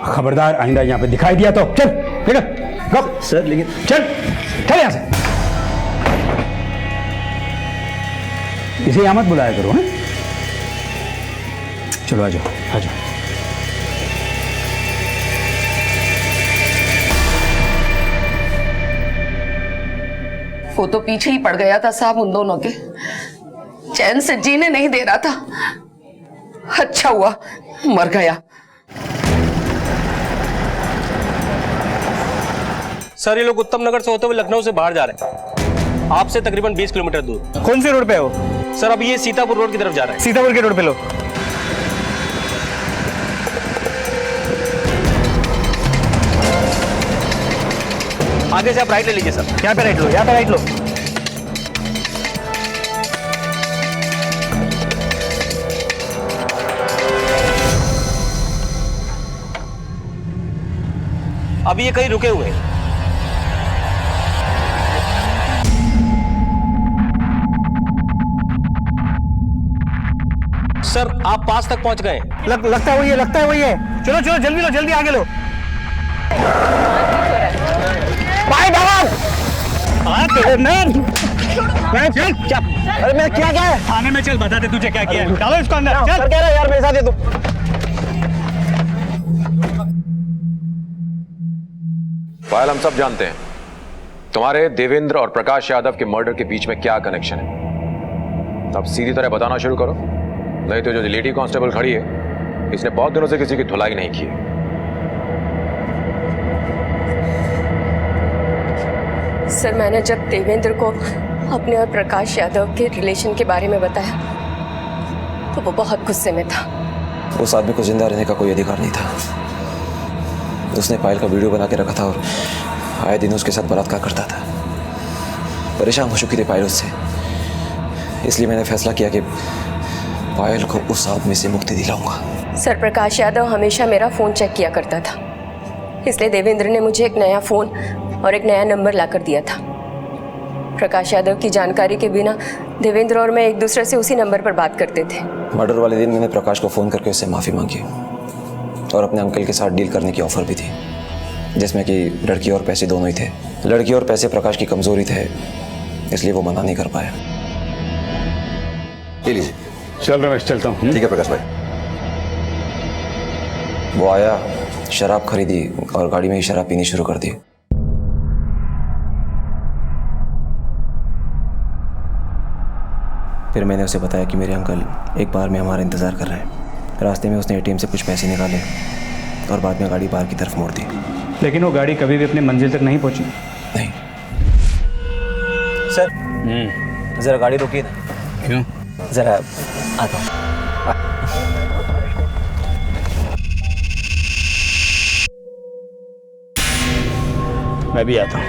खबरदार आइंदा यहाँ पे दिखाई दिया तो चल निकल। गप सर, लेकिन चल चल यहाँ से। इसे यहाँ मत बुलाया करो। हैं? चलो आ जाओ आ जाओ। वो तो पीछे ही पड़ गया था साहब उन दोनों के, चैन से जीने नहीं दे रहा था। अच्छा हुआ मर गया। सर ये लोग उत्तम नगर से होते हुए लखनऊ से बाहर जा रहे हैं, आपसे तकरीबन 20 किलोमीटर दूर। कौन सी रोड पे है वो? सर अब ये सीतापुर रोड की तरफ जा रहे हैं। सीतापुर के रोड पे लो। आगे से आप राइट ले लीजिए सर। यहाँ पे राइट लो, यहाँ पे राइट लो। अभी ये कहीं रुके हुए हैं। सर आप पास तक पहुंच गए। लगता है वही है, लगता है वही है। चलो चलो जल्दी लो, जल्दी आगे लो। भाई बाबा चल चल। अरे मैं क्या है? थाने में चल, बता दे तुझे क्या किया है। डालो इसको अंदर, चल। सर कह रहा है यार मेरे साथ ये तो। पायल, हम सब जानते हैं तुम्हारे देवेंद्र और प्रकाश यादव के मर्डर के बीच में क्या कनेक्शन है। अब सीधी तरह बताना शुरू करो, नहीं तो जो लेडी कांस्टेबल खड़ी है इसने बहुत दिनों से किसी की धुलाई नहीं की है। सर, मैंने जब देवेंद्र को अपने और प्रकाश यादव के रिलेशन के बारे में बताया तो वो बहुत गुस्से में था। उस आदमी को जिंदा रहने का कोई अधिकार नहीं था। उसने पायल का वीडियो बना के रखा था और आए दिन उसके साथ बलात्कार करता था। परेशान हो चुकी थी पायल उससे, इसलिए मैंने फैसला किया कि पायल को उस आदमी से मुक्ति दिलाऊंगा। सर, प्रकाश यादव हमेशा मेरा फ़ोन चेक किया करता था, इसलिए देवेंद्र ने मुझे एक नया फ़ोन और एक नया नंबर लाकर दिया था। प्रकाश यादव की जानकारी के बिना देवेंद्र और मैं एक दूसरे से उसी नंबर पर बात करते थे। मर्डर वाले दिन मैंने प्रकाश को फ़ोन करके उससे माफ़ी मांगी और अपने अंकल के साथ डील करने की ऑफ़र भी थी, जिसमें कि लड़की और पैसे दोनों ही थे। लड़की और पैसे प्रकाश की कमज़ोरी थे, इसलिए वो मना नहीं कर पाया। ले लीजिए। चल रमेश, चलता हूँ। ठीक है प्रकाश भाई। वो आया, शराब खरीदी और गाड़ी में ही शराब पीनी शुरू कर दी। फिर मैंने उसे बताया कि मेरे अंकल एक बार में हमारा इंतज़ार कर रहे हैं। रास्ते में उसने एटीएम से कुछ पैसे निकाले और बाद में गाड़ी बाहर की तरफ मोड़ दी। लेकिन वो गाड़ी कभी भी अपनी मंजिल तक नहीं पहुंची। नहीं। सर, ज़रा गाड़ी रोकिए ना। क्यों? ज़रा आता हूँ। मैं भी आता हूँ।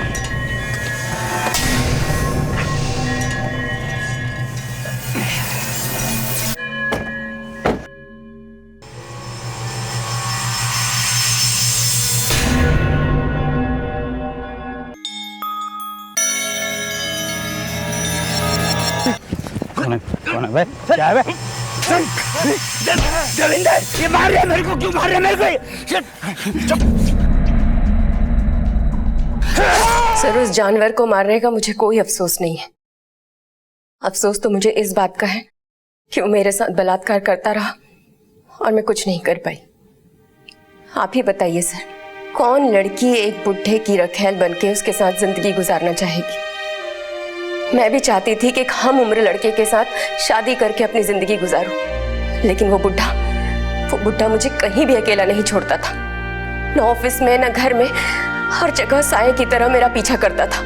कौन है भाई? क्या है भाई? देवेंद्र, ये मार रहा है मेरे को। क्यों मार रहा है मेरे को? सर, उस जानवर को मारने का मुझे कोई अफसोस नहीं है। अफसोस तो मुझे इस बात का है कि वो मेरे साथ बलात्कार करता रहा और मैं कुछ नहीं कर पाई। आप ही बताइए सर, कौन लड़की एक बुढ़े की रखैल बनके उसके साथ जिंदगी गुजारना चाहेगी? मैं भी चाहती थी कि एक हम उम्र लड़के के साथ शादी करके अपनी जिंदगी गुजारूं, लेकिन वो बुढ़ा मुझे कहीं भी अकेला नहीं छोड़ता था। न ऑफिस में न घर में, हर जगह साए की तरह मेरा पीछा करता था।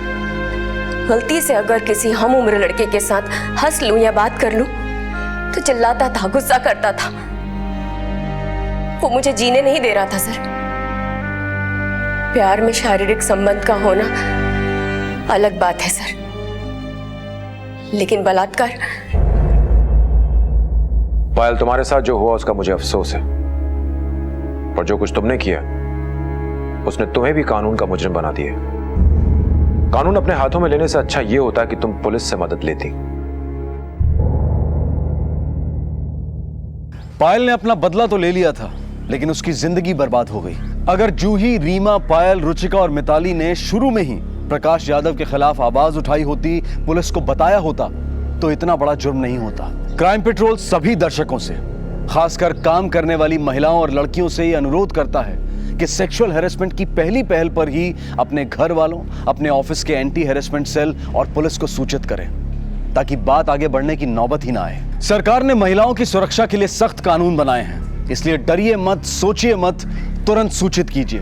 गलती से अगर किसी हम उम्र लड़के के साथ हंस लूं या बात कर लूं तो चिल्लाता था, गुस्सा करता था। वो मुझे जीने नहीं दे रहा था सर। प्यार में शारीरिक संबंध का होना अलग बात है सर, लेकिन बलात्कार। पायल, तुम्हारे साथ जो हुआ उसका मुझे अफसोस है, पर जो कुछ तुमने किया उसने तुम्हें भी कानून का मुजरिम बना दिया। कानून अपने हाथों में लेने से अच्छा यह होता कि तुम पुलिस से मदद लेती। पायल ने अपना बदला तो ले लिया था, लेकिन उसकी जिंदगी बर्बाद हो गई। अगर जूही, रीमा, पायल, रुचिका और मिताली ने शुरू में ही प्रकाश यादव के खिलाफ आवाज उठाई होती, पुलिस को बताया होता, तो इतना बड़ा जुर्म नहीं होता। क्राइम पेट्रोल सभी दर्शकों से, खासकर काम करने वाली महिलाओं और लड़कियों से यह अनुरोध करता है कि सेक्सुअल हैरेसमेंट की पहली पहल पर ही अपने घर वालों, अपने ऑफिस के एंटी हैरेसमेंट सेल और पुलिस को सूचित करें, ताकि बात आगे बढ़ने की नौबत ही ना आए। सरकार ने महिलाओं की सुरक्षा के लिए सख्त कानून बनाए हैं, इसलिए डरिए मत, सोचिए मत, तुरंत सूचित कीजिए।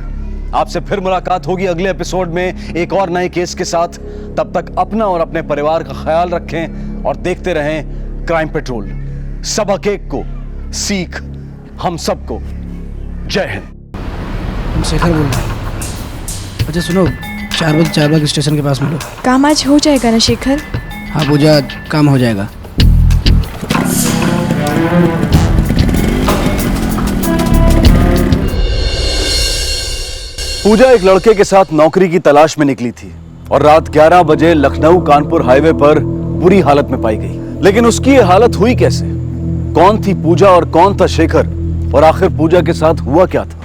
आपसे फिर मुलाकात होगी अगले एपिसोड में एक और नए केस के साथ। तब तक अपना और अपने परिवार का ख्याल रखें और देखते रहें क्राइम पेट्रोल। सबक एक को, सीख हम सबको। जय हिंद। शेखर बोल रहा हूँ। अच्छा सुनो, 4 बजे चारबाग स्टेशन के पास मिलो। काम आज हो जाएगा ना शेखर? हाँ पूजा, काम हो जाएगा। पूजा एक लड़के के साथ नौकरी की तलाश में निकली थी और रात 11 बजे लखनऊ कानपुर हाईवे पर बुरी हालत में पाई गई। लेकिन उसकी ये हालत हुई कैसे? कौन थी पूजा और कौन था शेखर? और आखिर पूजा के साथ हुआ क्या था?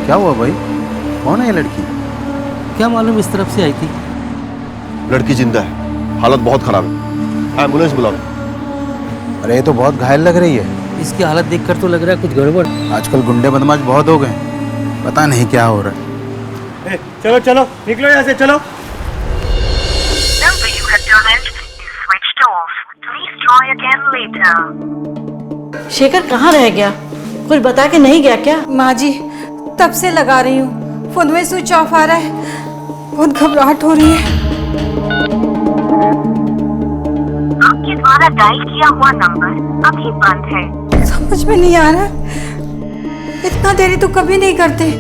क्या हुआ भाई? कौन है ये लड़की? क्या मालूम इस तरफ से आई थी। लड़की जिंदा है, हालत बहुत खराब है, एम्बुलेंस बुलाओ। अरे ये तो बहुत घायल लग रही है। इसकी हालत देखकर तो लग रहा है कुछ गड़बड़। आजकल गुंडे बदमाश बहुत हो गए, पता नहीं क्या हो रहा है। चलो चलो निकलो यहाँ से, चलो। शेखर कहाँ रह गया? कुछ बता के नहीं गया क्या? माँ जी तब से लगा रही हूँ, फोन में स्विच ऑफ आ रहा है, बहुत घबराहट हो रही है। आपके द्वारा डायल किया हुआ नंबर अभी बंद है। समझ में नहीं आ रहा, इतना देरी तो कभी नहीं करते।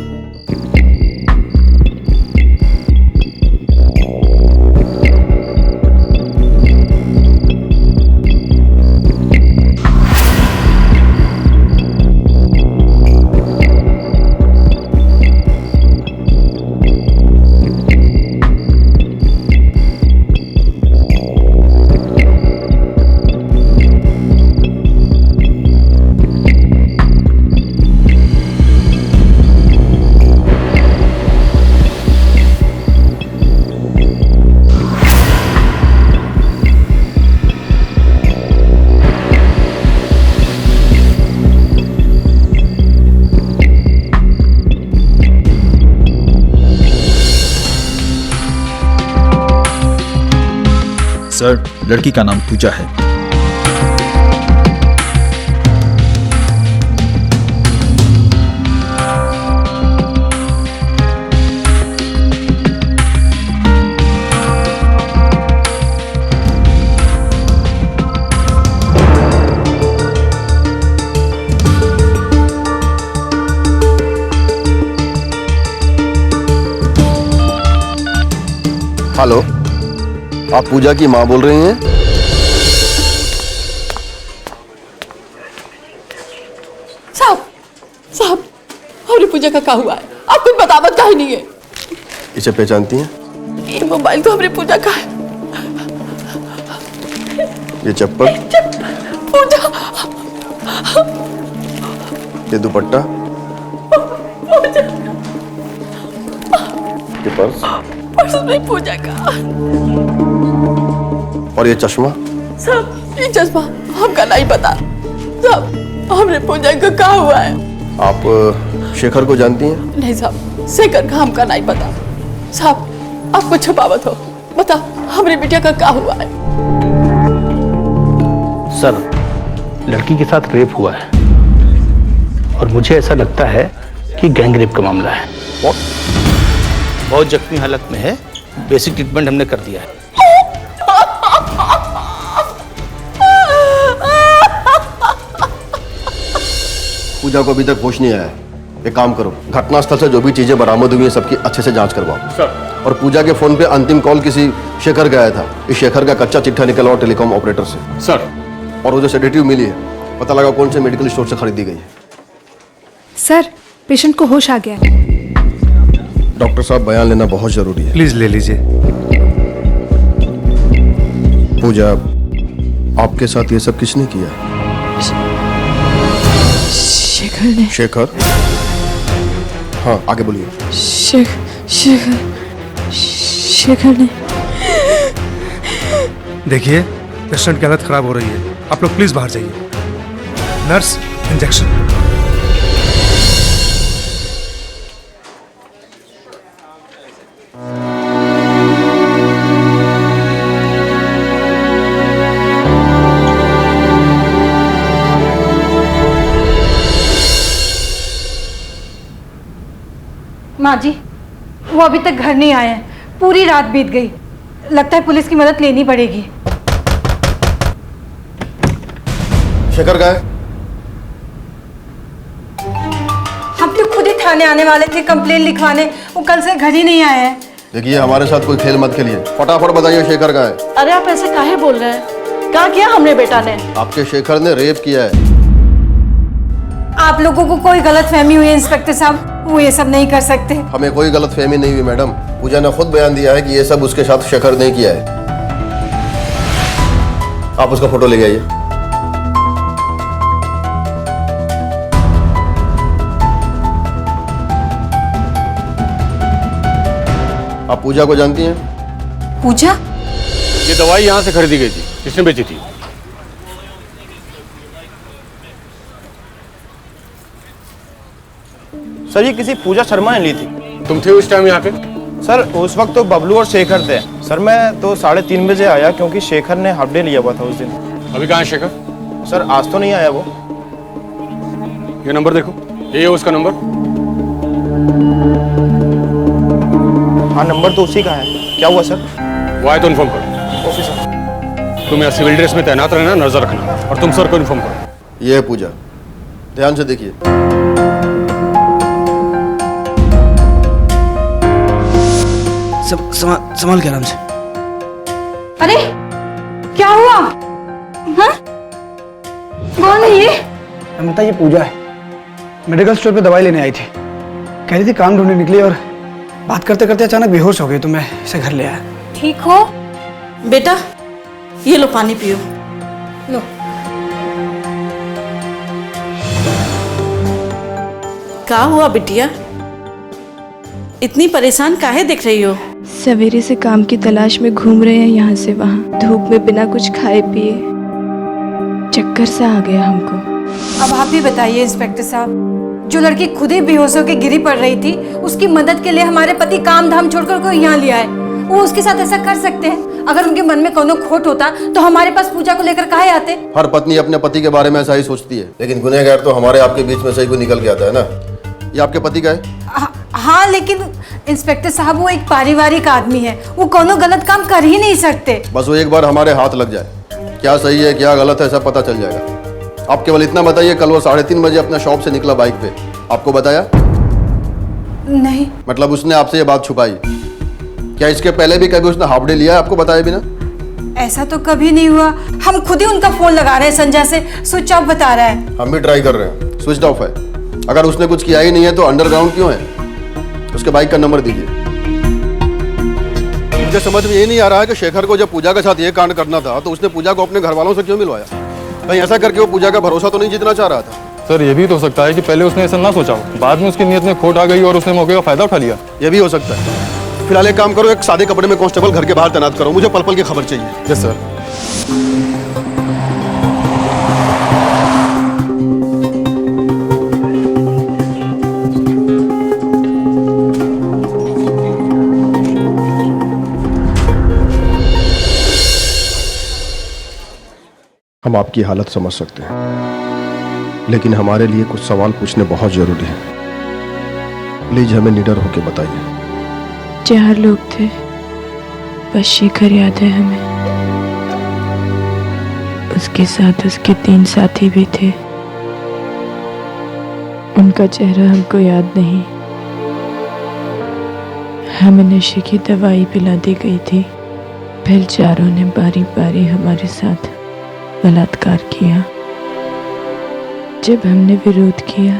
सर, लड़की का नाम पूजा है। हेलो, आप पूजा की माँ बोल रही हैं? साहब हमारी पूजा का क्या हुआ है? आप कुछ बतावत काहे नहीं है? इसे पहचानती हैं? ये मोबाइल तो हमारी पूजा का है। ये चप्पल, पूजा, ये दुपट्टा, ये पर्स में पूजा का, और ये चश्मा। साहब ये चश्मा हमका नहीं पता। साहब हमरे पूजा का क्या हुआ है? आप शेखर को जानती हैं? नहीं साहब, शेखर का हमका नहीं पता। साहब आप कुछ छुपावत हो, बता हमारी बिटिया का क्या हुआ है? सर, लड़की के साथ रेप हुआ है और मुझे ऐसा लगता है कि गैंग रेप का मामला है। बहुत जख्मी हालत में है, बेसिक ट्रीटमेंट हमने कर दिया है। पूजा को अभी तक होश नहीं आया है। एक काम करो, घटनास्थल से जो भी चीजें बरामद हुई हैं सबकी अच्छे से जांच करवाओ। सर। और पूजा के फोन पे अंतिम कॉल किसी शेखर का आया था। इस शेखर का कच्चा चिट्ठा निकला और टेलीकॉम ऑपरेटर से। सर। और वो जो सेडेटिव मिली है, पता लगा कौन से मेडिकल स्टोर से खरीदी गई है। सर, पेशेंट को होश आ गया। डॉक्टर साहब, बयान लेना बहुत जरूरी है। प्लीज ले लीजिए। पूजा, आपके साथ ये सब किसने किया? शेखर ने। शेखर? हाँ, आगे बोलिए। शेखर ने। देखिए, पेशेंट की हालत खराब हो रही है, आप लोग प्लीज बाहर जाइए। Nurse, injection. माँ जी, वो अभी तक घर नहीं आए हैं, पूरी रात बीत गई। लगता है पुलिस की मदद लेनी पड़ेगी। शेखर का है? हम तो खुद ही थाने आने वाले थे कंप्लेन लिखवाने, वो कल से घर ही नहीं आए हैं। देखिए, हमारे साथ कोई खेल मत खेलिए, फटाफट बताइए शेखर का है। अरे आप ऐसे काहे बोल रहे हैं? क्या किया हमने बेटा ने? आपके शेखर ने रेप किया है। आप लोगों को कोई गलतफहमी हुई है इंस्पेक्टर साहब, वो ये सब नहीं कर सकते। हमें कोई गलतफहमी नहीं हुई मैडम। पूजा ने खुद बयान दिया है कि ये सब उसके साथ शेखर ने किया है। आप उसका फोटो ले आइए। आप पूजा को जानती हैं? पूजा? ये दवाई यहाँ से खरीदी गई थी, किसने बेची थी? सर ये किसी पूजा शर्मा ने ली थी। तुम थे उस टाइम यहाँ पे? सर उस वक्त तो बबलू और शेखर थे। सर मैं तो 3:30 बजे आया क्योंकि शेखर ने हाफ डे लिया हुआ था उस दिन। अभी कहाँ है शेखर? सर आज तो नहीं आया वो। ये नंबर देखो, ये है उसका नंबर। हाँ नंबर तो उसी का है। क्या हुआ सर? वो आए तो इन्फॉर्म करो। Okay sir. तुम यहाँ सिविल ड्रेस में तैनात रहना, नजर रखना, और तुम सर को इन्फॉर्म करो। ये है पूजा, ध्यान से देखिए। संभाल के आराम से। अरे क्या हुआ? हाँ? कौन है ये? अमिता, ये पूजा है। मेडिकल स्टोर पे दवाई लेने आई थी। कह रही थी काम ढूंढने निकली और बात करते करते अचानक बेहोश हो गई, तो मैं इसे घर ले आया। ठीक हो? बेटा ये लो पानी पियो। लो। क्या हुआ बिटिया? इतनी परेशान काहे दिख रही हो? सवेरे से काम की तलाश में घूम रहे हैं यहाँ से वहाँ, धूप में बिना कुछ खाए पिए। चक्कर सा आ गया हमको। अब आप ही बताइए इंस्पेक्टर साहब, जो लड़की खुद ही बेहोश होकर गिरी पड़ रही थी, उसकी मदद के लिए हमारे पति काम धाम छोड़कर को यहाँ ले आए। वो उसके साथ ऐसा कर सकते हैं? अगर उनके मन में कोनो खोट होता तो हमारे पास पूजा को लेकर काहे आते? हर पत्नी अपने पति के बारे में ऐसा ही सोचती है, लेकिन गुनहगार तो हमारे आपके बीच में से ही कोई निकल के आता है ना। ये आपके पति का है? हाँ लेकिन इंस्पेक्टर साहब वो एक पारिवारिक आदमी है, वो कोनो गलत काम कर ही नहीं सकते। बस वो एक बार हमारे हाथ लग जाए, क्या सही है क्या गलत है सब पता चल जाएगा। आप केवल इतना बताइए, कल वो 3:30 बजे अपना शॉप से निकला बाइक पे, आपको बताया? नहीं। मतलब उसने आपसे ये बात छुपाई? क्या इसके पहले भी कभी उसने हाफ डे लिया है आपको बताए बिना? ऐसा तो कभी नहीं हुआ। हम खुद ही उनका फोन लगा रहे हैं संजय से, स्विच ऑफ बता रहा है। हम भी ट्राई कर रहे हैं, स्विच ऑफ है। अगर उसने कुछ किया ही नहीं है तो अंडरग्राउंड क्यों है? उसके बाइक का नंबर दीजिए। मुझे समझ में ये नहीं आ रहा है कि शेखर को जब पूजा के साथ ये कांड करना था तो उसने पूजा को अपने घर वालों से क्यों मिलवाया? कहीं ऐसा करके वो पूजा का भरोसा तो नहीं जीतना चाह रहा था? सर ये भी तो हो सकता है कि पहले उसने ऐसा ना सोचा हो, बाद में उसकी नीयत में खोट आ गई और उसने मौके का फायदा उठा लिया। ये भी हो सकता है। फिलहाल एक काम करो, एक सादे कपड़े में कांस्टेबल घर के बाहर तैनात करो, मुझे पल पल की खबर चाहिए। Yes sir. हम आपकी हालत समझ सकते हैं, लेकिन हमारे लिए कुछ सवाल पूछने बहुत जरूरी है। प्लीज हमें निडर होकर बताइए। 4 लोग थे, बस शेखर याद है हमें। उसके साथ उसके 3 साथी भी थे, उनका चेहरा हमको याद नहीं। हमें नशे की दवाई पिला दी गई थी, फिर चारों ने बारी बारी हमारे साथ बलात्कार किया। जब हमने विरोध किया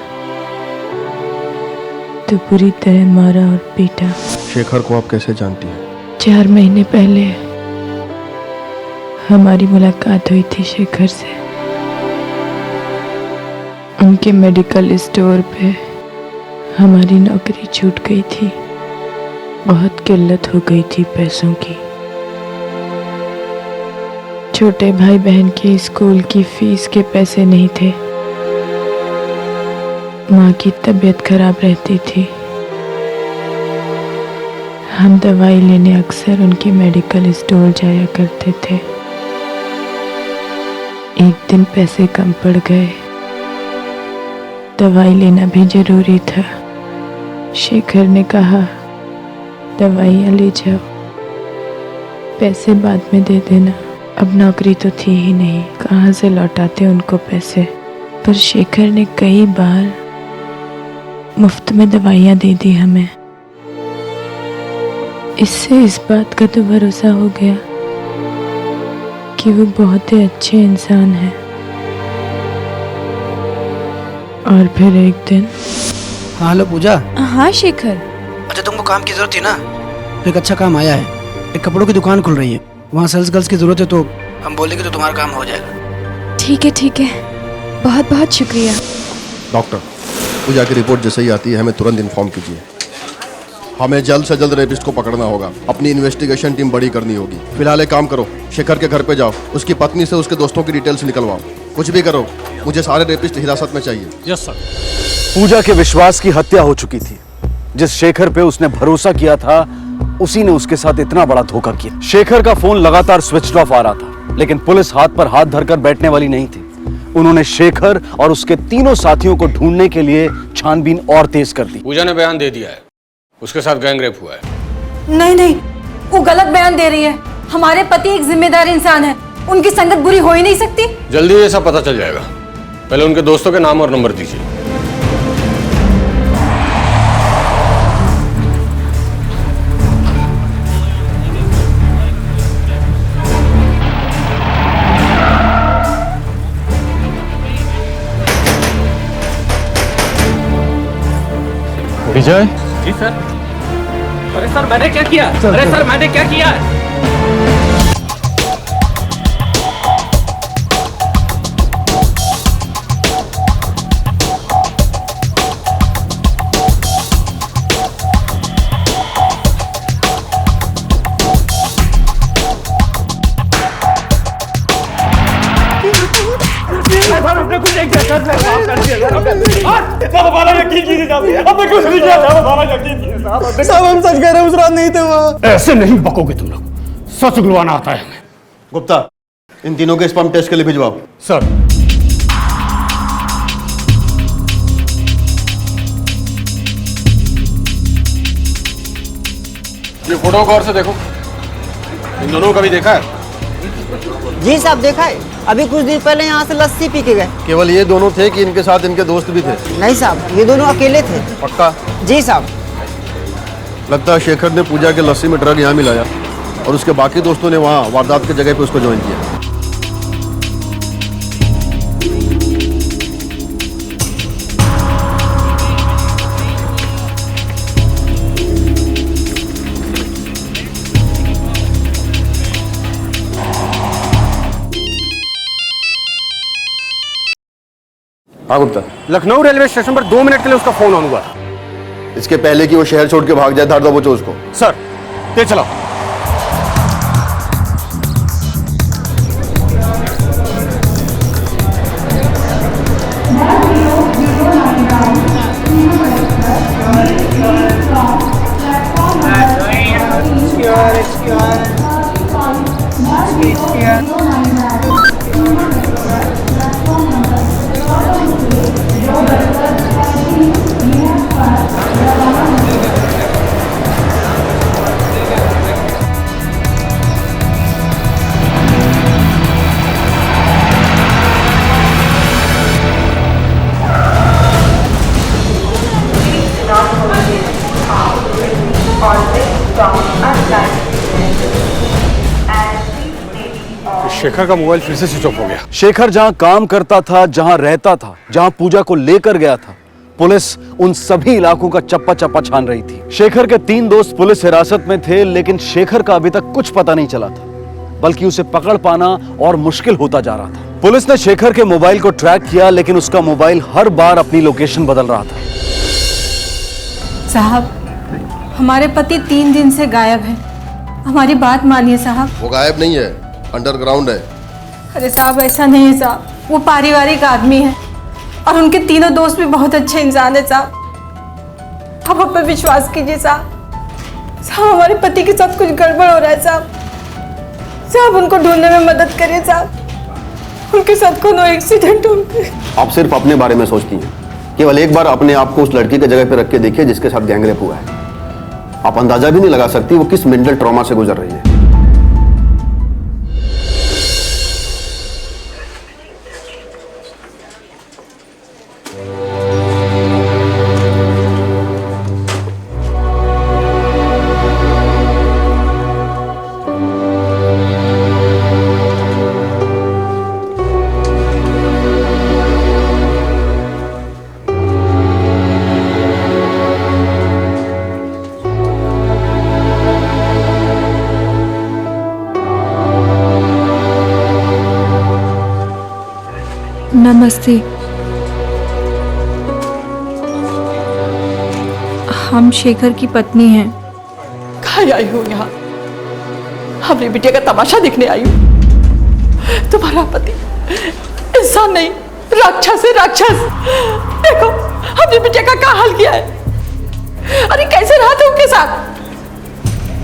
तो पूरी तरह मारा और पीटा। शेखर को आप कैसे जानती हैं? 4 महीने पहले हमारी मुलाकात हुई थी शेखर से। उनके मेडिकल स्टोर पे हमारी नौकरी छूट गई थी, बहुत किल्लत हो गई थी पैसों की। छोटे भाई बहन के स्कूल की फीस के पैसे नहीं थे, माँ की तबीयत खराब रहती थी। हम दवाई लेने अक्सर उनके मेडिकल स्टोर जाया करते थे। एक दिन पैसे कम पड़ गए, दवाई लेना भी जरूरी था। शेखर ने कहा दवाइयाँ ले जाओ, पैसे बाद में दे देना। अब नौकरी तो थी ही नहीं, कहाँ से लौटाते उनको पैसे। पर शेखर ने कई बार मुफ्त में दवाइयाँ दे दी हमें। इससे इस बात का तो भरोसा हो गया कि वो बहुत ही अच्छे इंसान हैं। और फिर एक दिन। हाँ हेलो पूजा। हाँ शेखर। अच्छा तुमको काम की जरूरत थी ना, तो एक अच्छा काम आया है। एक कपड़ों की दुकान खुल रही है, वहाँ सेल्स गर्ल्स की जरूरत है, तो हम बोलेंगे तो तुम्हारा काम हो जाएगा। ठीक है, बहुत बहुत शुक्रिया। डॉक्टर, पूजा की रिपोर्ट जैसे ही आती है हमें तुरंत इन्फॉर्म कीजिए। हमें जल्द से जल्द रेपिस्ट को पकड़ना होगा। अपनी इन्वेस्टिगेशन टीम बड़ी करनी होगी। फिलहाल एक काम करो, शेखर के घर पे जाओ, उसकी पत्नी से उसके दोस्तों की डिटेल्स निकलवाओ। कुछ भी करो, मुझे सारे रेपिस्ट हिरासत में चाहिए। Yes sir. पूजा के विश्वास की हत्या हो चुकी थी। जिस शेखर पे उसने भरोसा किया था, उसी ने उसके साथ इतना बड़ा धोखा किया। शेखर का फोन लगातार स्विच ऑफ आ रहा था, लेकिन पुलिस हाथ पर हाथ धरकर बैठने वाली नहीं थी। उन्होंने शेखर और उसके तीनों साथियों को ढूंढने के लिए छानबीन और तेज कर दी। पूजा ने बयान दे दिया है, उसके साथ गैंगरेप हुआ है। नहीं नहीं, वो गलत बयान दे रही है। हमारे पति एक जिम्मेदार इंसान है, उनकी संगत बुरी हो ही नहीं सकती। जल्दी ये सब पता चल जाएगा। पहले उनके दोस्तों के नाम और नंबर दीजिए। विजय। जी सर। अरे सर मैंने क्या किया? अरे सर मैंने क्या किया? साहब हम सच कह रहे हैं, उस रात नहीं थे वहाँ। ऐसे नहीं बकोगे तुम लोग, सच गुलवाना आता है हमें। गुप्ता, इन तीनों के स्पर्म टेस्ट के लिए भिजवाओ। सर। ये फोटो गौर से देखो, इन दोनों को कभी देखा है? जी साहब देखा है, अभी कुछ दिन पहले यहाँ से लस्सी पी के गए। केवल ये दोनों थे कि इनके साथ इनके दोस्त भी थे? नहीं साहब, ये दोनों अकेले थे। पक्का? जी साहब। लगता है शेखर ने पूजा के लस्सी में ड्रग यहाँ मिलाया और उसके बाकी दोस्तों ने वहाँ वारदात की जगह पे उसको ज्वाइन किया। हाँ गुप्ता। लखनऊ रेलवे स्टेशन पर 2 मिनट के लिए उसका फोन ऑन हुआ था। इसके पहले कि वो शहर छोड़ के भाग जाए, धार दबोचो उसको। सर, तेज चलाओ। शेखर का मोबाइल फिर से स्विच ऑफ हो गया। शेखर जहां काम करता था, जहां रहता था, जहां पूजा को लेकर गया था, पुलिस उन सभी इलाकों का चप्पा चप्पा छान रही थी। शेखर के 3 दोस्त पुलिस हिरासत में थे, लेकिन शेखर का अभी तक कुछ पता नहीं चला था, बल्कि उसे पकड़ पाना और मुश्किल होता जा रहा था। पुलिस ने शेखर के मोबाइल को ट्रैक किया, लेकिन उसका मोबाइल हर बार अपनी लोकेशन बदल रहा था। साहब, हमारे पति 3 दिन से गायब हैं। हमारी बात मानिए साहब। वो गायब नहीं है, अंडरग्राउंड है। अरे साहब ऐसा नहीं है साहब, वो पारिवारिक आदमी है और उनके तीनों दोस्त भी बहुत अच्छे इंसान है साहब। आप हम पर विश्वास कीजिए साहब। साहब हमारे पति के साथ कुछ गड़बड़ हो रहा है साहब। साहब उनको ढूंढने में मदद करिए साहब। उनके साथ कोनो एक्सीडेंट हो गया। आप सिर्फ अपने बारे में सोचती हैं। केवल एक बार अपने आप को उस लड़की के जगह पे रख के देखिए जिसके साथ गैंगरेप हुआ है। आप अंदाजा भी नहीं लगा सकती वो किस मेंटल ट्रॉमा से गुजर रही है। नमस्ते। हम शेखर की पत्नी हैं। कहाँ आई हूँ यहाँ? अपनी बिटिया का तमाशा देखने आई हूँ। तुम्हारा पति इंसान नहीं, राक्षस है, राक्षस। देखो अपनी बिटिया का क्या हाल किया है। अरे कैसे रहा था उनके साथ?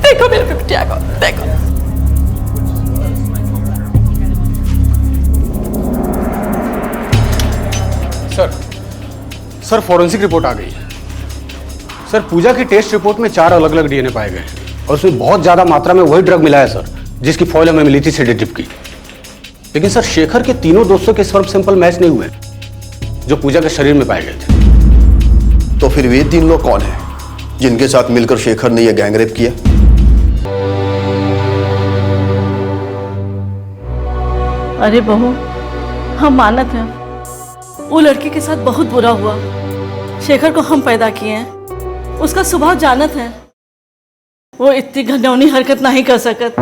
देखो मेरी बिटिया को, देखो। सर फॉरेंसिक रिपोर्ट आ गई है। सर पूजा की टेस्ट रिपोर्ट में 4 अलग अलग डीएनए पाए गए हैं और उसमें बहुत ज्यादा मात्रा में वही ड्रग मिला है सर, जिसकी फॉइल हमें मिली थी सेडेटिव की। लेकिन सर शेखर के तीनों दोस्तों के स्पर्म सैंपल मैच नहीं हुए जो पूजा के शरीर में पाए गए थे। तो फिर वे 3 लोग कौन हैं जिनके साथ मिलकर शेखर ने यह गैंगरेप किया? अरे बहू, हम मानत हैं वो लड़की के साथ बहुत बुरा हुआ। शेखर को हम पैदा किए हैं, उसका स्वभाव जानत है, वो इतनी घिनौनी हरकत नहीं कर सकत।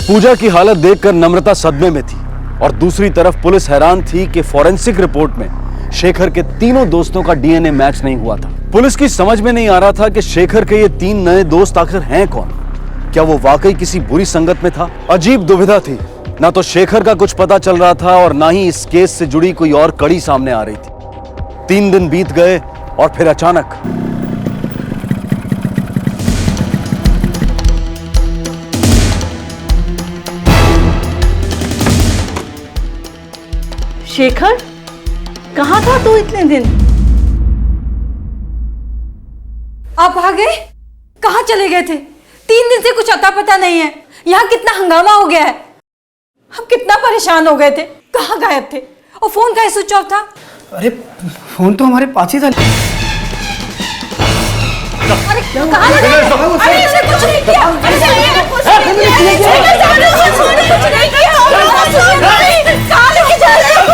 पूजा की हालत देखकर नम्रता सदमे में थी और दूसरी तरफ पुलिस हैरान थी कि फॉरेंसिक रिपोर्ट में शेखर के तीनों दोस्तों का डीएनए मैच नहीं हुआ था। पुलिस की समझ में नहीं आ रहा था कि शेखर के ये 3 नए दोस्त आखिर हैं कौन। क्या वो वाकई किसी बुरी संगत में था? अजीब दुविधा थी। ना तो शेखर का कुछ पता चल रहा था और ना ही इस केस से जुड़ी कोई और कड़ी सामने आ रही थी। 3 दिन बीत गए और फिर अचानक शेखर, कहाँ था तू इतने दिन? आप आ गए? कहाँ चले गए थे? 3 दिन से कुछ अता पता नहीं है। यहाँ कितना हंगामा हो गया है। हम कितना परेशान हो गए थे। कहाँ गायब थे? और फोन का स्विच ऑफ था। अरे फोन तो हमारे पास ही था। अरे कहाँ लगा? अरे इसने कुछ नहीं किया। अरे इसने कुछ नहीं किया। कहाँ लेके जा रहे हो?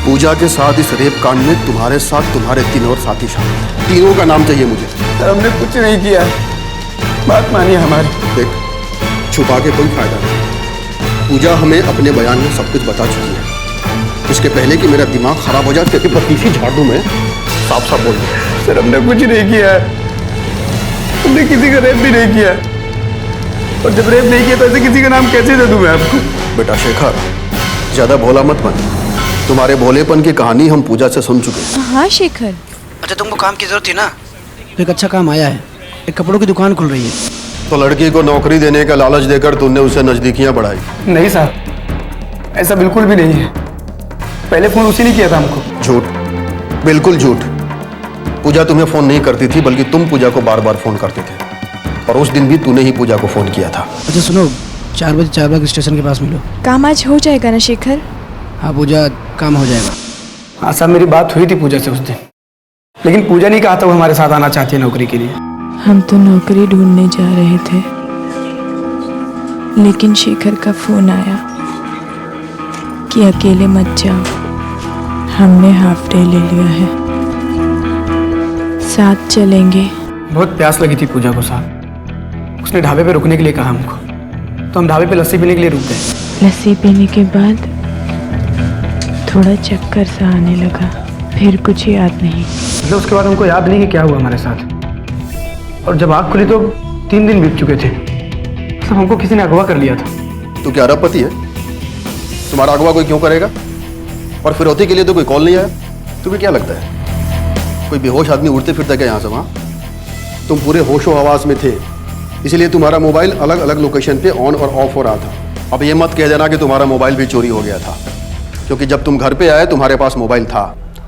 पूजा के साथ इस रेप कांड में तुम्हारे साथ तुम्हारे 3 और साथी शामिल हैं। तीनों का नाम चाहिए मुझे। सर हमने कुछ नहीं किया, बात मानिए हमारी। देख, छुपा के कोई फायदा नहीं। पूजा हमें अपने बयान में सब कुछ बता चुकी है। इसके पहले कि मेरा दिमाग खराब हो जाए क्योंकि पतीसी झाड़ दूं मैं, साफ साफ बोल दूं। सर हमने कुछ नहीं किया है, हमने किसी का रेप भी नहीं किया। और जब रेप नहीं किया तो ऐसे किसी का नाम कैसे दे दूं मैं आपको? बेटा शेखर, ज्यादा भोला मत बन। तुम्हारे भोलेपन की कहानी हम पूजा से सुन चुके हैं। हाँ शेखर। अच्छा तुमको काम की जरूरत थी ना, तो एक अच्छा काम आया है। एक कपड़ों की दुकान खुल रही है। तो लड़की को नौकरी देने का लालच देकर तुमने उसे नजदीकियां बढ़ाई? नहीं साहब, ऐसा बिल्कुल भी नहीं है। पहले फोन उसी ने किया था हमको। झूठ, बिल्कुल झूठ। पूजा तुम्हें फोन नहीं करती थी, बल्कि तुम पूजा को बार बार फोन करते थे। और उस दिन भी तूने ही पूजा को फोन किया था। अच्छा सुनो, 4 बजे चारबाग स्टेशन के पास मिलो। काम आज हो जाएगा ना शेखर? हाँ पूजा, काम हो जाएगा। हाँ साहब, मेरी बात हुई थी पूजा से उस दिन, लेकिन पूजा नहीं कहा था वो हमारे साथ आना चाहती है नौकरी के लिए। हम तो नौकरी ढूंढने जा रहे थे, लेकिन शेखर का फोन आया कि अकेले मत जाओ, हमने हाफ डे ले लिया है, साथ चलेंगे। बहुत प्यास लगी थी पूजा को साहब। उसने ढाबे पे रुकने के लिए कहा हमको, तो हम ढाबे पे लस्सी पीने के लिए रुक गए। लस्सी पीने के बाद थोड़ा चक्कर सा आने लगा, फिर कुछ याद नहीं। मतलब उसके बाद हमको याद नहीं कि क्या हुआ हमारे साथ। और जब आँख खुली तो 3 दिन बीत चुके थे। मतलब हमको किसी ने अगवा कर लिया था। तू क्या अरबपति है? तुम्हारा अगवा कोई क्यों करेगा? और फिरौती के लिए तो कोई कॉल नहीं आया। तुम्हें क्या लगता है कोई बेहोश आदमी उड़ते फिरता क्या यहाँ से वहाँ? तुम पूरे होशो हवास में थे, इसलिए तुम्हारा मोबाइल अलग अलग लोकेशन पे ऑन और ऑफ हो रहा था। अब ये मत कह देना कि तुम्हारा मोबाइल भी चोरी हो गया था, क्योंकि जब तुम घर पे आए तुम्हारे पास मोबाइल था।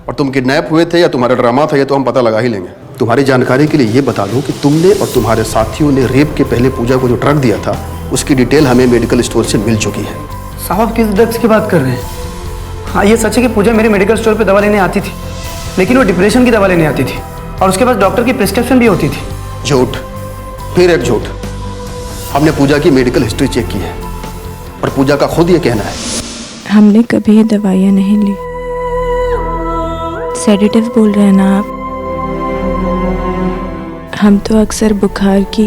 और तुम किडनैप हुए थे या तुम्हारा ड्रामा था, ये तो हम पता लगा ही लेंगे। तुम्हारी जानकारी के लिए ये बता दूं कि तुमने और तुम्हारे साथियों ने रेप के पहले पूजा को जो ड्रग दिया था, उसकी डिटेल हमें मेडिकल स्टोर से मिल चुकी है। साहब आप किस ड्रग्स की बात कर रहे हैं? हाँ ये सच है कि पूजा मेरे मेडिकल स्टोर पे दवा लेने आती थी, लेकिन वो डिप्रेशन की दवा लेने आती थी और उसके पास डॉक्टर की प्रिस्क्रिप्शन भी होती थी। झूठ, फिर एक झूठ। हमने पूजा की मेडिकल हिस्ट्री चेक की है और पूजा का खुद ये कहना है हमने कभी ये दवाइयाँ नहीं ली। सेडेटिव बोल रहे हैं ना आप? हम तो अक्सर बुखार की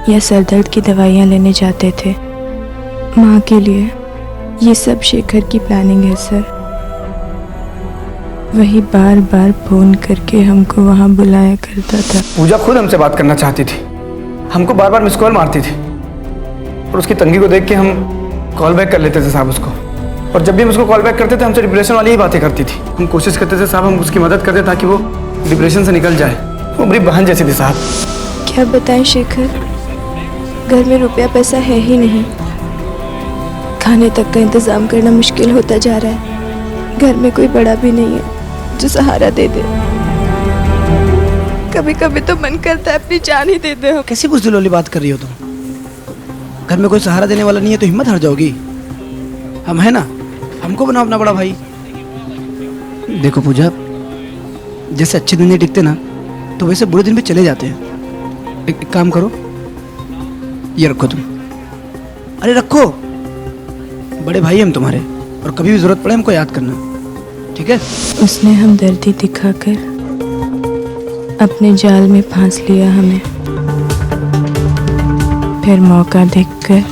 या सर दर्द की दवाइयाँ लेने जाते थे। माँ के लिए ये सब शेखर की प्लानिंग है सर। वही बार बार फोन करके हमको वहाँ बुलाया करता था। पूजा खुद हमसे बात करना चाहती थी, हमको बार बार मिस कॉल मारती थी और उसकी तंगी को देख के हम कॉल बैक कर लेते थे साहब उसको। और जब भी हम उसको कॉल बैक करते थे हमसे डिप्रेशन वाली ही बातें करती थी। हम कोशिश करते थे साहब हम उसकी मदद करते ताकि वो डिप्रेशन से निकल जाए। वो मेरी बहन जैसी थी साहब। क्या बताएं शेखर, घर में रुपया पैसा है ही नहीं, खाने तक का इंतजाम करना मुश्किल होता जा रहा है। घर में कोई बड़ा भी नहीं है जो सहारा दे दे। कभी कभी तो मन करता है अपनी जान ही दे दे। कैसी बुज़दिल वाली बात कर रही हो तुम? घर में कोई सहारा देने वाला नहीं है तो हिम्मत हार जाओगी। हम है ना, हमको बनाओ अपना बड़ा भाई। देखो पूजा, जैसे अच्छे दिन नहीं टिकते ना तो वैसे बुरे दिन भी चले जाते हैं। एक काम करो, ये रखो तुम। अरे रखो, बड़े भाई हम तुम्हारे, और कभी भी जरूरत पड़े हमको याद करना, ठीक है? उसने हमदर्दी दिखाकर अपने जाल में फांस लिया हमें। फिर मौका देखकर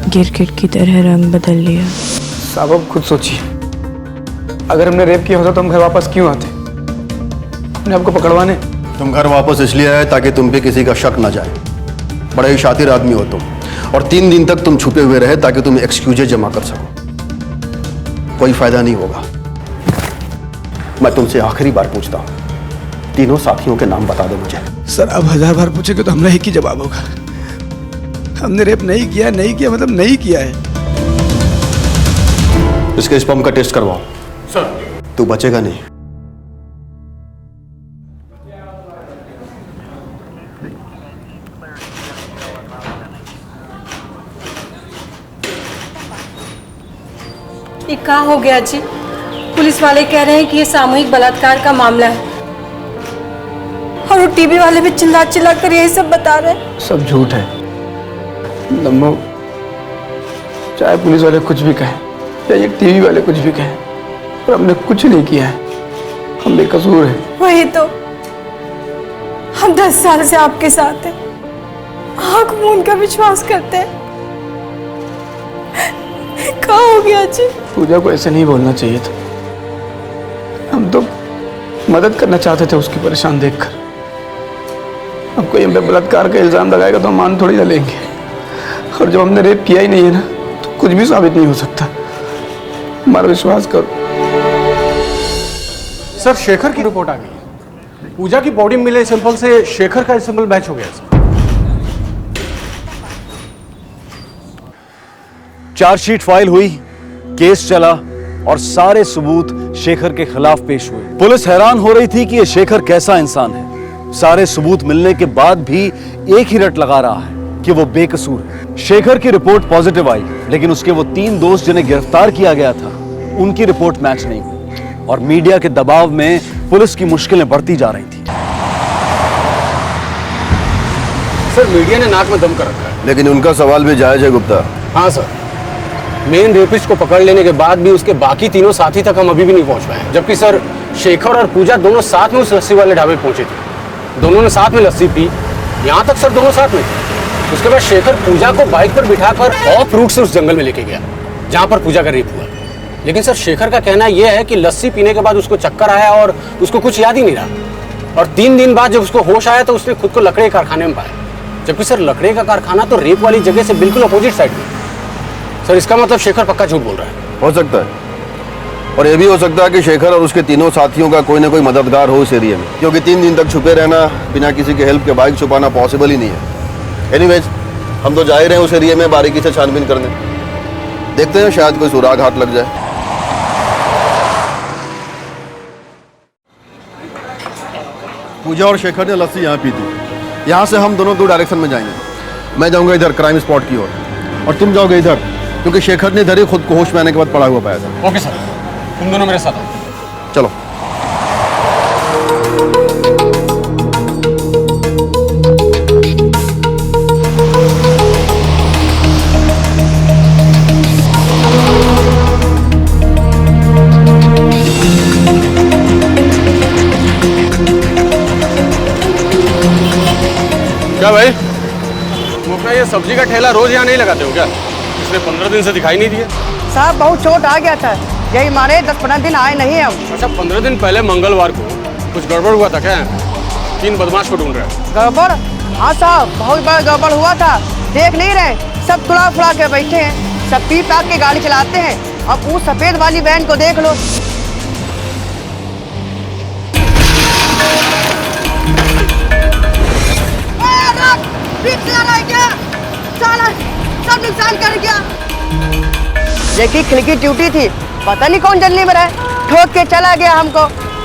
गिरगिट की तरह रंग बदल लिया। साहब अब खुद सोचिए, अगर हमने रेप किया होता तो हम घर वापस क्यों आते? अपने आपको पकड़वाने। तुम घर वापस इसलिए आए ताकि तुम पे किसी का शक न जाए। बड़े ही शातिर आदमी हो तुम, और 3 दिन तक तुम छुपे हुए रहे ताकि तुम एक्सक्यूजेज जमा कर सको। कोई फायदा नहीं होगा। मैं तुमसे आखिरी बार पूछता हूँ, तीनों साथियों के नाम बता दो मुझे। सर अब 1000 बार पूछेंगे तो हमारा एक ही जवाब होगा, हमने रेप नहीं किया। नहीं किया मतलब नहीं किया है। इसके स्पर्म का टेस्ट करवाओ। सर तू बचेगा नहीं। ये क्या हो गया जी? पुलिस वाले कह रहे हैं कि ये सामूहिक बलात्कार का मामला है, और वो टीवी वाले भी चिल्ला चिल्ला कर यही सब बता रहे हैं। सब झूठ है नम्मो, चाहे पुलिस वाले कुछ भी कहें या ये टीवी वाले कुछ भी कहें, पर हमने कुछ नहीं किया है। हम बेकसूर हैं। वही तो, हम 10 साल से आपके साथ हैं, आंख मूंद कर विश्वास करते हैं। क्या हो गया जी? पूजा को ऐसे नहीं बोलना चाहिए था। हम तो मदद करना चाहते थे उसकी परेशान देखकर। अब कोई हम पे बलात्कार का इल्जाम लगाएगा तो हम मान थोड़ी ना लेंगे, और जब हमने रेप किया ही नहीं है ना तो कुछ भी साबित नहीं हो सकता। हमारा विश्वास करो। सर शेखर की रिपोर्ट आ गई है। पूजा की बॉडी में मिले सैंपल से शेखर का सैंपल मैच हो गया सर। चार्जशीट फाइल हुई, केस चला और सारे सबूत शेखर के खिलाफ पेश हुए। पुलिस हैरान हो रही थी कि यह शेखर कैसा इंसान है। सारे सबूत मिलने के बाद भी एक ही रट लगा रहा है कि वो बेकसूर है। शेखर की रिपोर्ट पॉजिटिव आई, लेकिन उसके वो 3 दोस्त जिन्हें गिरफ्तार किया गया था उनकी रिपोर्ट मैच नहीं हुई, और मीडिया के दबाव में पुलिस की मुश्किलें बढ़ती जा रही थी। सर मीडिया ने नाक में दम कर रखा है। लेकिन उनका सवाल भी जायज है गुप्ता। हाँ सर, मेन रेपिस्ट को पकड़ लेने के बाद भी उसके बाकी तीनों साथी तक हम अभी भी नहीं पहुंच पाए। जबकि सर शेखर और पूजा दोनों साथ में उस लस्सी वाले ढाबे पहुंचे थे, दोनों ने साथ में लस्सी पी। यहाँ तक सर दोनों साथ में थे। उसके बाद शेखर पूजा को बाइक पर बिठाकर ऑफ रूट से उस जंगल में लेके गया जहाँ पर पूजा का रेप हुआ। लेकिन सर शेखर का कहना यह है कि लस्सी पीने के बाद उसको चक्कर आया और उसको कुछ याद ही नहीं रहा, और 3 दिन बाद जब उसको होश आया तो उसने खुद को लकड़े कारखाने में पाया। जबकि सर लकड़े का कारखाना तो रेप वाली जगह से बिल्कुल अपोजिट साइड में। सर इसका मतलब शेखर पक्का झूठ बोल रहा है। हो सकता है, और यह भी हो सकता है कि शेखर और उसके तीनों साथियों का कोई ना कोई मददगार हो इस एरिया में, क्योंकि 3 दिन तक छुपे रहना बिना किसी के हेल्प के बाइक छुपाना पॉसिबल ही नहीं है। एनीवेज, हम तो जा ही रहे हैं उस एरिया में बारीकी से छानबीन करने। देखते हैं, शायद कोई सुराग हाथ लग जाए। पूजा और शेखर ने लस्सी यहाँ पी थी। यहाँ से हम दोनों 2 डायरेक्शन में जाएंगे। मैं जाऊँगा इधर क्राइम स्पॉट की ओर, और तुम जाओगे इधर, क्योंकि शेखर ने इधर ही खुद को होश में आने के बाद पड़ा हुआ पाया था। ओके सर, तुम दोनों मेरे साथ आओ। चलो। क्या भाई तुम अपना ये सब्जी का ठेला रोज यहाँ नहीं लगाते हो क्या? पिछले 15 दिन से दिखाई नहीं दिए। साहब बहुत चोट आ गया था, यही मारे 10-15 दिन आए नहीं हम। अच्छा 15 दिन पहले मंगलवार को कुछ गड़बड़ हुआ था क्या? 3 बदमाश को ढूंढ रहे हैं। गड़बड़? हाँ साहब बहुत बड़ा गड़बड़ हुआ था, देख नहीं रहे, सब तुड़ा फुड़ा के बैठे हैं, सब पी पाक के गाड़ी चलाते हैं। अब वो सफेद वाली वैन को देख लो। सब नुकसान कर गया। देखी खिड़की टूटी थी, पता नहीं कौन जल्दी में रहे, ठोक के चला गया हमको।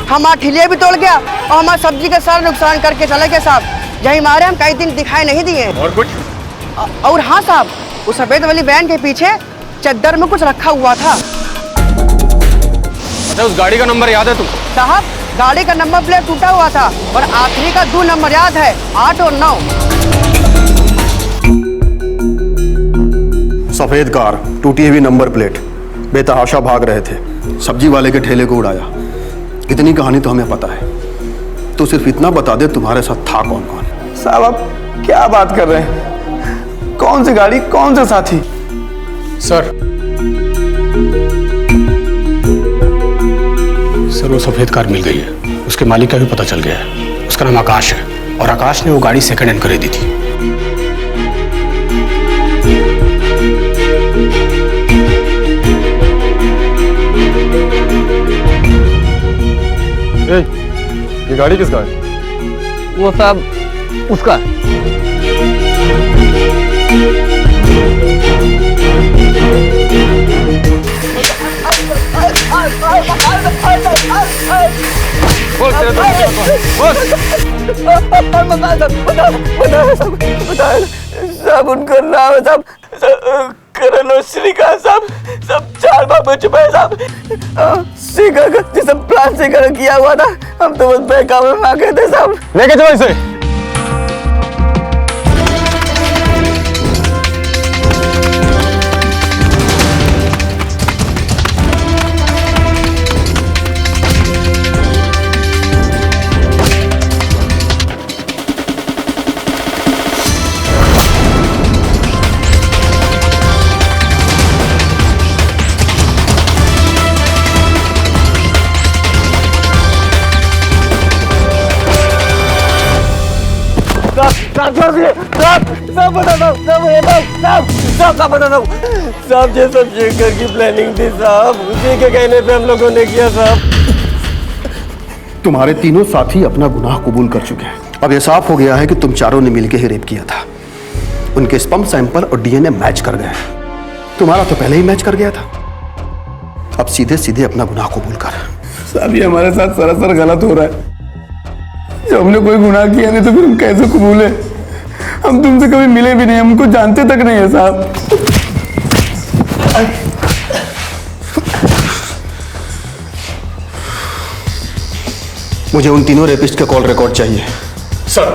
हमारा ठिलिया भी तोड़ गया और हमारा सब्जी का सारा नुकसान करके चला गया साहब। यही मारे हम कई दिन दिखाई नहीं दिए। और कुछ? और हाँ साहब, उस सफेद वाली वैन के पीछे चद्दर में कुछ रखा हुआ था। अच्छा उस गाड़ी का नंबर याद है तुमको? साहब गाड़ी का नंबर प्लेट टूटा हुआ था और आखिरी का 2 नंबर याद है, 8 और 9। सफेद कार, टूटी हुई नंबर प्लेट, बेतहाशा भाग रहे थे, सब्जी वाले के ठेले को उड़ाया। इतनी कहानी तो हमें पता है, तो सिर्फ इतना बता दे तुम्हारे साथ था कौन कौन। साहब आप क्या बात कर रहे हैं? कौन सी गाड़ी, कौन से साथी? सर वो सफेद कार मिल गई है, उसके मालिक का भी पता चल गया है। उसका नाम आकाश है और आकाश ने वो गाड़ी सेकंड हैंड खरीदी थी। ये गाड़ी किसका है? वो साहब उसका। सब उनका नाम है साहब, करण और श्रीकांत साहब, सब 4 बार बच चुके हैं साहब। श्रीकांत का सब प्लान से किया हुआ था, हम तो बस बहकावे में आ गए थे साहब। लेके चलो इसे। साहब ये सब शेखर की प्लानिंग थी साहब, उसी के कहने पे हम लोगों ने किया साहब। तुम्हारे तीनों साथी अपना गुनाह कबूल कर चुके हैं। अब ये साफ हो गया है कि तुम चारों ने मिलकर ही रेप किया था। उनके स्पर्म सैंपल और डीएनए मैच कर गए हैं। तुम्हारा तो पहले ही मैच कर गया था। अब सीधे सीधे अपना गुनाह कबूल कर। साहब ये हमारे साथ सरासर गलत हो रहा है। जब हमने कोई गुनाह किया नहीं तो फिर हम कैसे कबूले? हम तुमसे कभी मिले भी नहीं, हमको जानते तक नहीं है साहब। मुझे उन तीनों रेपिस्ट के कॉल रिकॉर्ड चाहिए। सर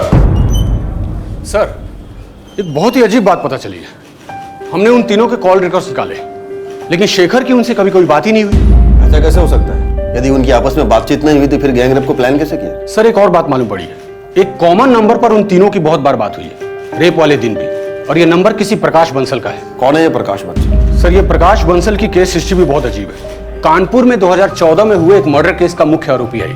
एक बहुत ही अजीब बात पता चली है। हमने उन तीनों के कॉल रिकॉर्ड्स निकाले, लेकिन शेखर की उनसे कभी कोई बात ही नहीं हुई। ऐसा कैसे हो सकता है? यदि उनकी आपस में बातचीत नहीं हुई तो फिर गैंग रेप को प्लान कैसे किया? सर एक और बात मालूम पड़ी है, एक कॉमन नंबर पर उन तीनों की बहुत बार बात हुई है, रेप वाले दिन भी, और ये नंबर किसी प्रकाश बंसल का है। कौन है ये प्रकाश बंसल? सर ये प्रकाश बंसल की केस हिस्ट्री भी बहुत अजीब है। कानपुर में 2014 में हुए एक मर्डर केस का मुख्य आरोपी है।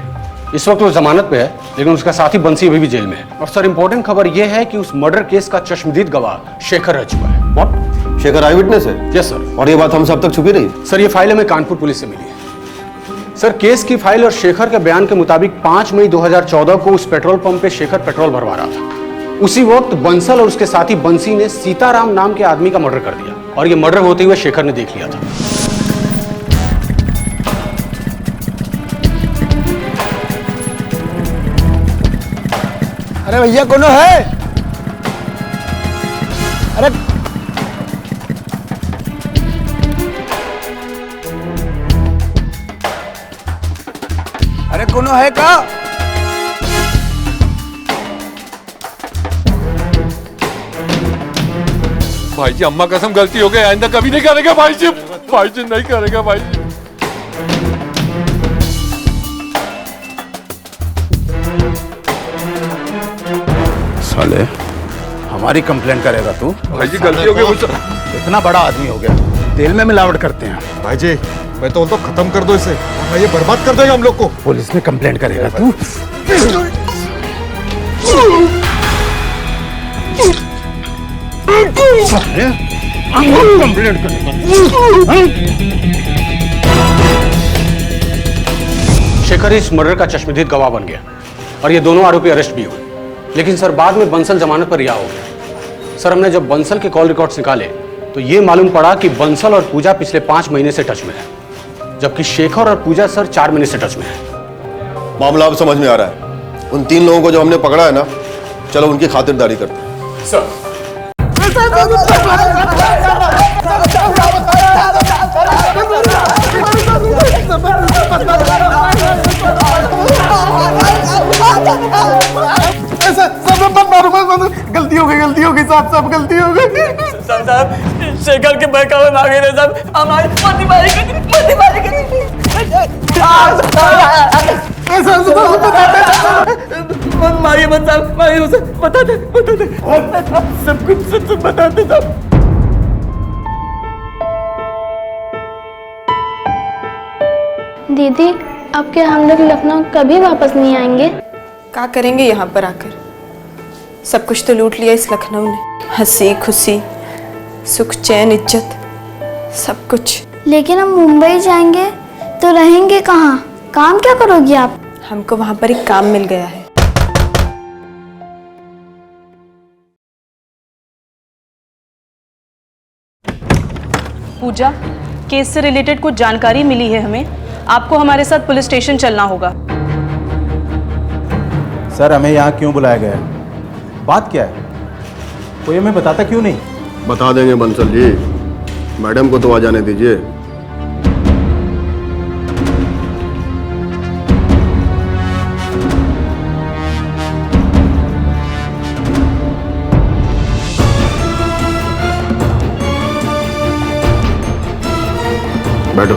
इस वक्त वो जमानत पे है, लेकिन उसका साथी बंसी अभी भी जेल में है। और सर इंपॉर्टेंट खबर यह है कि उस मर्डर केस का चश्मदीद गवाह शेखर रह चुका है। व्हाट? शेखर आई विटनेस है? Yes sir. और ये बात हम सब तक छुपी रही? सर ये फाइल हमें कानपुर पुलिस से मिली है। सर केस की फाइल और शेखर के बयान के मुताबिक 5 मई 2014 को उस पेट्रोल पंप पे शेखर पेट्रोल भरवा रहा था। उसी वक्त बंसल और उसके साथी बंसी ने सीताराम नाम के आदमी का मर्डर कर दिया, और ये मर्डर होते हुए शेखर ने देख लिया था। अरे भैया कौन है? अरे अरे कौन है का? भाई जी अम्मा कसम गलती हो गई, आइंदा कभी नहीं करेगा भाई जी। भाई जी नहीं करेगा भाई जी। साले हमारी कंप्लेंट करेगा तू? भाई जी गलती हो गई मुझसे। इतना बड़ा आदमी हो गया, तेल में मिलावट करते हैं। भाई जी मैं तो बोलता हूँ खत्म कर दो इसे, वरना ये बर्बाद कर देगा हम लोग को। पुलिस में कंप्लेंट करेगा तू? कंप्लेंट करेगा। शेखर इस मर्डर का चश्मदीद गवाह बन गया और ये दोनों आरोपी अरेस्ट भी हुए। लेकिन सर बाद में बंसल जमानत पर रिहा हो गया। सर हमने जब बंसल के कॉल रिकॉर्ड्स निकाले तो ये मालूम पड़ा कि बंसल और पूजा पिछले 5 महीने से टच में है, जबकि शेखर और पूजा सर 4 महीने से टच में है। मामला अब समझ में आ रहा है। उन 3 लोगों को जो हमने पकड़ा है ना, चलो उनकी खातिरदारी करते हैं। सर गलती हो गई साहब, सब गलती हो गई साहब। शेखर के बहकावे में आ गए साहब, हमारी मारी मारिए मत साहब, मारिए उसे, बता दे सब कुछ सच बता दे साहब। दीदी अब क्या हम लोग लखनऊ कभी वापस नहीं आएंगे? क्या करेंगे यहाँ पर आकर? सब कुछ तो लूट लिया इस लखनऊ ने, हंसी खुशी सुख चैन इज्जत सब कुछ। लेकिन हम मुंबई जाएंगे तो रहेंगे कहाँ? काम क्या करोगी आप? हमको वहाँ पर एक काम मिल गया है। पूजा, केस से रिलेटेड कुछ जानकारी मिली है हमें, आपको हमारे साथ पुलिस स्टेशन चलना होगा। सर हमें यहाँ क्यों बुलाया गया है? बात क्या है? कोई हमें बताता क्यों नहीं? बता देंगे बंसल जी, मैडम को तो आ जाने दीजिए। बैठो।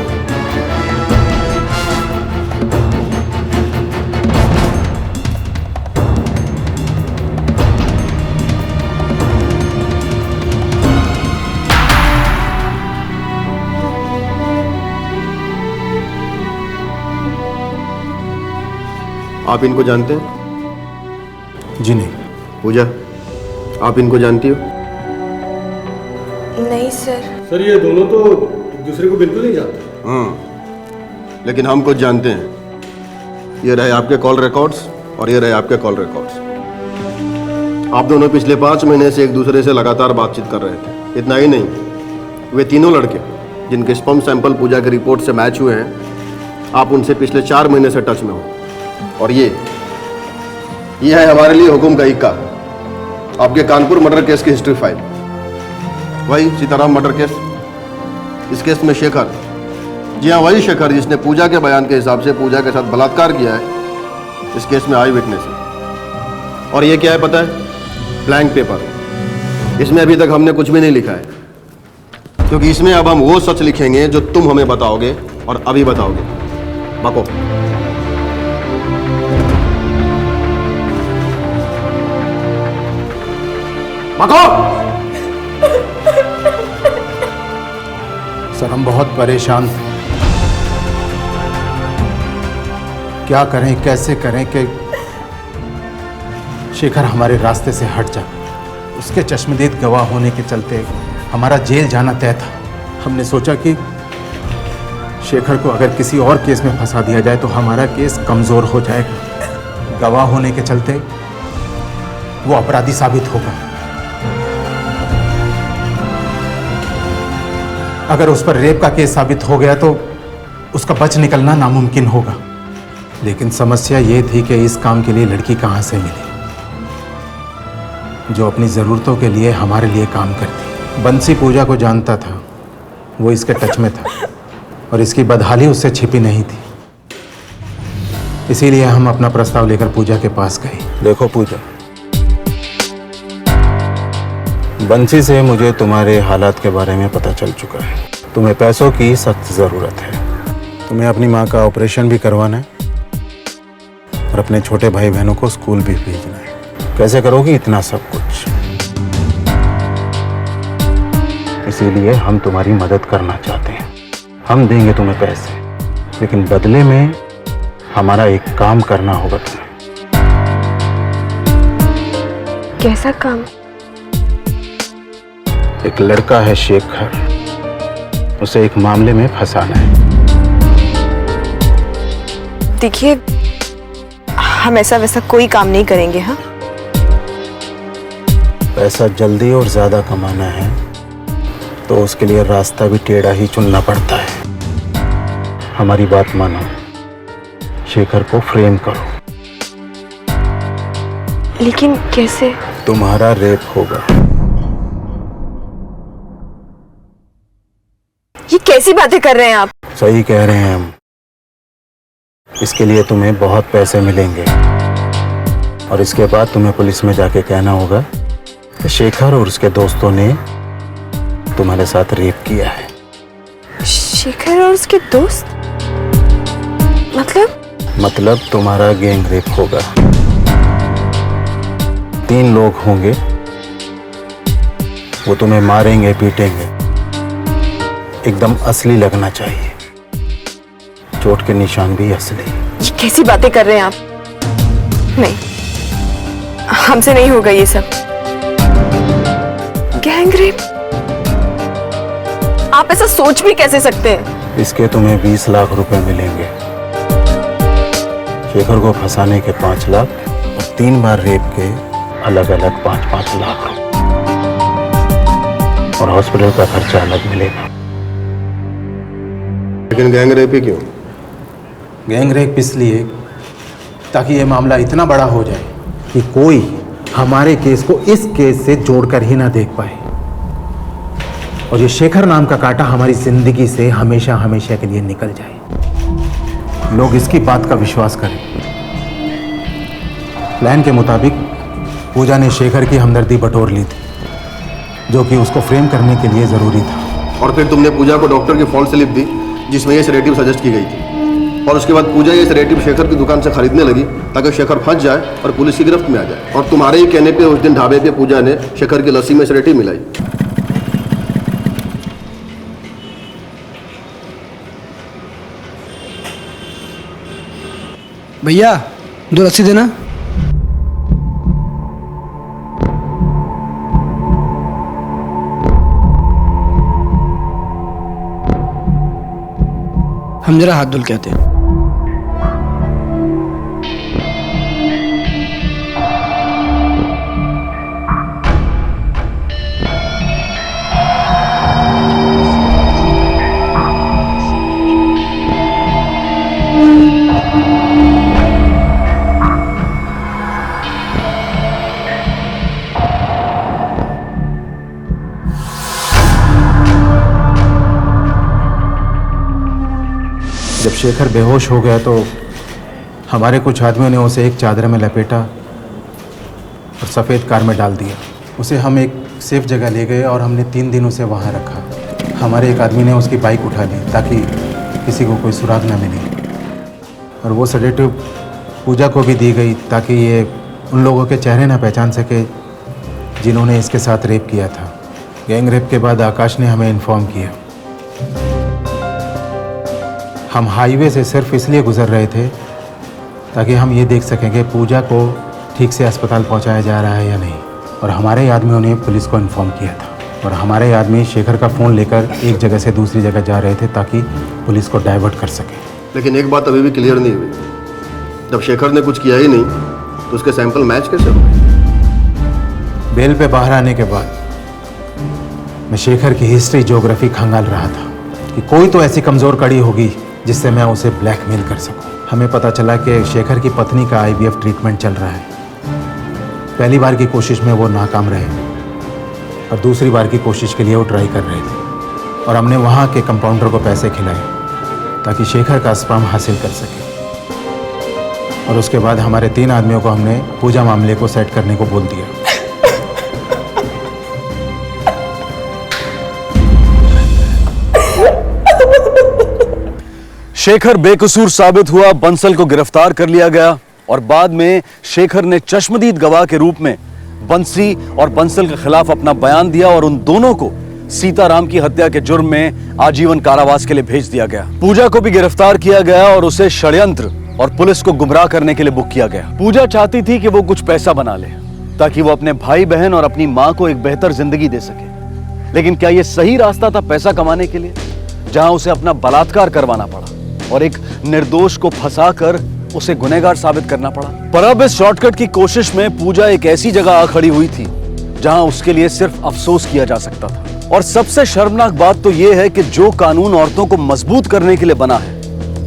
आप इनको जानते हैं? जी नहीं। पूजा, आप इनको जानती हो? नहीं सर। सर ये दोनों तो एक दूसरे को बिल्कुल नहीं जानते। हाँ, लेकिन हम कुछ जानते हैं। ये रहे आपके कॉल रिकॉर्ड्स और ये रहे आपके कॉल रिकॉर्ड्स। आप दोनों पिछले 5 महीने से एक दूसरे से लगातार बातचीत कर रहे थे। इतना ही नहीं, वे तीनों लड़के जिनके स्पर्म सैंपल पूजा की रिपोर्ट से मैच हुए हैं, आप उनसे पिछले 4 महीने से टच में हो। और ये है हमारे लिए हुकुम का इक्का, आपके कानपुर मर्डर केस की हिस्ट्री फाइल। वही सीताराम मर्डर केस। इस केस में शेखर, जी हाँ वही शेखर जिसने पूजा के बयान के हिसाब से पूजा के साथ बलात्कार किया है, इस केस में आई विटनेस है। और ये क्या है पता है? Blank paper. इसमें अभी तक हमने कुछ भी नहीं लिखा है, क्योंकि इसमें अब हम वो सच लिखेंगे जो तुम हमें बताओगे और अभी बताओगे। बको। बको। सर हम बहुत परेशान थे, क्या करें कैसे करें कि शेखर हमारे रास्ते से हट जा। उसके चश्मदीद गवाह होने के चलते हमारा जेल जाना तय था। हमने सोचा कि शेखर को अगर किसी और केस में फंसा दिया जाए तो हमारा केस कमज़ोर हो जाएगा। गवाह होने के चलते वो अपराधी साबित होगा। अगर उस पर रेप का केस साबित हो गया तो उसका बच निकलना नामुमकिन होगा। लेकिन समस्या ये थी कि इस काम के लिए लड़की कहाँ से मिले जो अपनी ज़रूरतों के लिए हमारे लिए काम करती। बंसी पूजा को जानता था, वो इसके टच में था और इसकी बदहाली उससे छिपी नहीं थी। इसीलिए हम अपना प्रस्ताव लेकर पूजा के पास गए। देखो पूजा, बंसी से मुझे तुम्हारे हालात के बारे में पता चल चुका है। तुम्हें पैसों की सख्त ज़रूरत है। तुम्हें अपनी माँ का ऑपरेशन भी करवाना है और अपने छोटे भाई बहनों को स्कूल भी भेजना है। कैसे करोगी इतना सब कुछ? इसीलिए हम तुम्हारी मदद करना चाहते हैं। हम देंगे तुम्हें पैसे, लेकिन बदले में हमारा एक काम करना होगा तुम्हें। कैसा काम? एक लड़का है शेखर, उसे एक मामले में फंसाना है। देखिए, हम ऐसा वैसा कोई काम नहीं करेंगे। हाँ, पैसा जल्दी और ज्यादा कमाना है तो उसके लिए रास्ता भी टेढ़ा ही चुनना पड़ता है। हमारी बात मानो, शेखर को फ्रेम करो। लेकिन कैसे? तुम्हारा रेप होगा। ये कैसी बातें कर रहे हैं आप? सही कह रहे हैं हम। इसके लिए तुम्हें बहुत पैसे मिलेंगे और इसके बाद तुम्हें पुलिस में जाके कहना होगा कि शेखर और उसके दोस्तों ने तुम्हारे साथ रेप किया है। शेखर और उसके दोस्त? मतलब तुम्हारा गैंग रेप होगा। 3 लोग होंगे, वो तुम्हें मारेंगे, पीटेंगे। एकदम असली लगना चाहिए, चोट के निशान भी असली। ये कैसी बातें कर रहे हैं आप? नहीं, हमसे नहीं होगा ये सब। Gang rape? आप ऐसा सोच भी कैसे सकते हैं? इसके तुम्हें 20 लाख रुपए मिलेंगे। शेखर को फंसाने के 5 लाख और 3 बार रेप के अलग अलग 5-5 लाख, और हॉस्पिटल का खर्चा अलग मिलेगा। लेकिन गैंग रेप ही क्यों? गैंग रेप इसलिए ताकि ये मामला इतना बड़ा हो जाए कि कोई हमारे केस को इस केस से जोड़कर ही ना देख पाए, और ये शेखर नाम का कांटा हमारी जिंदगी से हमेशा हमेशा के लिए निकल जाए। लोग इसकी बात का विश्वास करें। प्लान के मुताबिक पूजा ने शेखर की हमदर्दी बटोर ली थी, जो कि उसको फ्रेम करने के लिए जरूरी था। और फिर तुमने पूजा को डॉक्टर की फॉल्स स्लिप दी जिसमें ये सेडेटिव सजेस्ट की गई थी, और उसके बाद पूजा ये सेडेटिव शेखर की दुकान से खरीदने लगी ताकि शेखर फंस जाए और पुलिस की गिरफ्त में आ जाए। और तुम्हारे ही कहने पे उस दिन ढाबे पे पूजा ने शेखर की लस्सी में सेडेटिव मिलाई। भैया 2 लस्सी देना। हम जरा हाथ धुल के आते हैं। जब शेखर बेहोश हो गया तो हमारे कुछ आदमियों ने उसे एक चादर में लपेटा और सफ़ेद कार में डाल दिया। उसे हम एक सेफ जगह ले गए और हमने 3 दिन उसे वहाँ रखा। हमारे एक आदमी ने उसकी बाइक उठा ली ताकि किसी को कोई सुराग न मिले, और वो सेडेटिव पूजा को भी दी गई ताकि ये उन लोगों के चेहरे ना पहचान सके जिन्होंने इसके साथ रेप किया था। गैंग रेप के बाद आकाश ने हमें इन्फॉर्म किया। हम हाईवे से सिर्फ इसलिए गुजर रहे थे ताकि हम ये देख सकें कि पूजा को ठीक से अस्पताल पहुंचाया जा रहा है या नहीं, और हमारे आदमियों ने पुलिस को इन्फॉर्म किया था, और हमारे आदमी शेखर का फ़ोन लेकर एक जगह से दूसरी जगह जा रहे थे ताकि पुलिस को डाइवर्ट कर सके। लेकिन एक बात अभी भी क्लियर नहीं हुई, जब शेखर ने कुछ किया ही नहीं तो उसके सैंपल मैच कैसे हुए? बेल पे बाहर आने के बाद मैं शेखर की हिस्ट्री ज्योग्राफी खंगाल रहा था कि कोई तो ऐसी कमज़ोर कड़ी होगी जिससे मैं उसे ब्लैकमेल कर सकूं। हमें पता चला कि शेखर की पत्नी का IVF ट्रीटमेंट चल रहा है। पहली बार की कोशिश में वो नाकाम रहे और दूसरी बार की कोशिश के लिए वो ट्राई कर रहे थे, और हमने वहाँ के कंपाउंडर को पैसे खिलाए ताकि शेखर का स्पर्म हासिल कर सके। और उसके बाद हमारे 3 आदमियों को हमने पूजा मामले को सेट करने को बोल दिया। शेखर बेकसूर साबित हुआ, बंसल को गिरफ्तार कर लिया गया, और बाद में शेखर ने चश्मदीद गवाह के रूप में बंसी और बंसल के खिलाफ अपना बयान दिया और उन दोनों को सीताराम की हत्या के जुर्म में आजीवन कारावास के लिए भेज दिया गया। पूजा को भी गिरफ्तार किया गया और उसे षड्यंत्र और पुलिस को गुमराह करने के लिए बुक किया गया। पूजा चाहती थी कि वो कुछ पैसा बना ले ताकि वो अपने भाई बहन और अपनी मां को एक बेहतर जिंदगी दे सके। लेकिन क्या ये सही रास्ता था पैसा कमाने के लिए, जहां उसे अपना बलात्कार करवाना पड़ा और एक निर्दोष को फंसाकर उसे गुनहगार साबित करना पड़ा। पर अब इस शॉर्टकट की कोशिश में पूजा एक ऐसी जगह आ खड़ी हुई थी जहां उसके लिए सिर्फ अफसोस किया जा सकता था। और सबसे शर्मनाक बात तो यह है कि जो कानून औरतों को मजबूत करने के लिए बना है,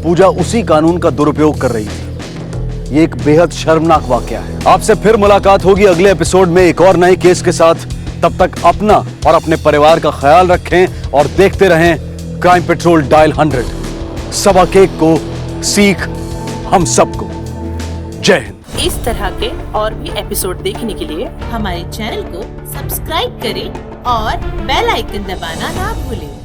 पूजा उसी कानून का दुरुपयोग कर रही थी। ये एक बेहद शर्मनाक वाकया है। आपसे फिर मुलाकात होगी अगले एपिसोड में एक और नए केस के साथ। तब तक अपना और अपने परिवार का ख्याल रखें और देखते रहें क्राइम पेट्रोल डायल 100। सबक एक को सीख हम सबको। जय हिंद। इस तरह के और भी एपिसोड देखने के लिए हमारे चैनल को सब्सक्राइब करें और बेल आइकन दबाना ना भूलें।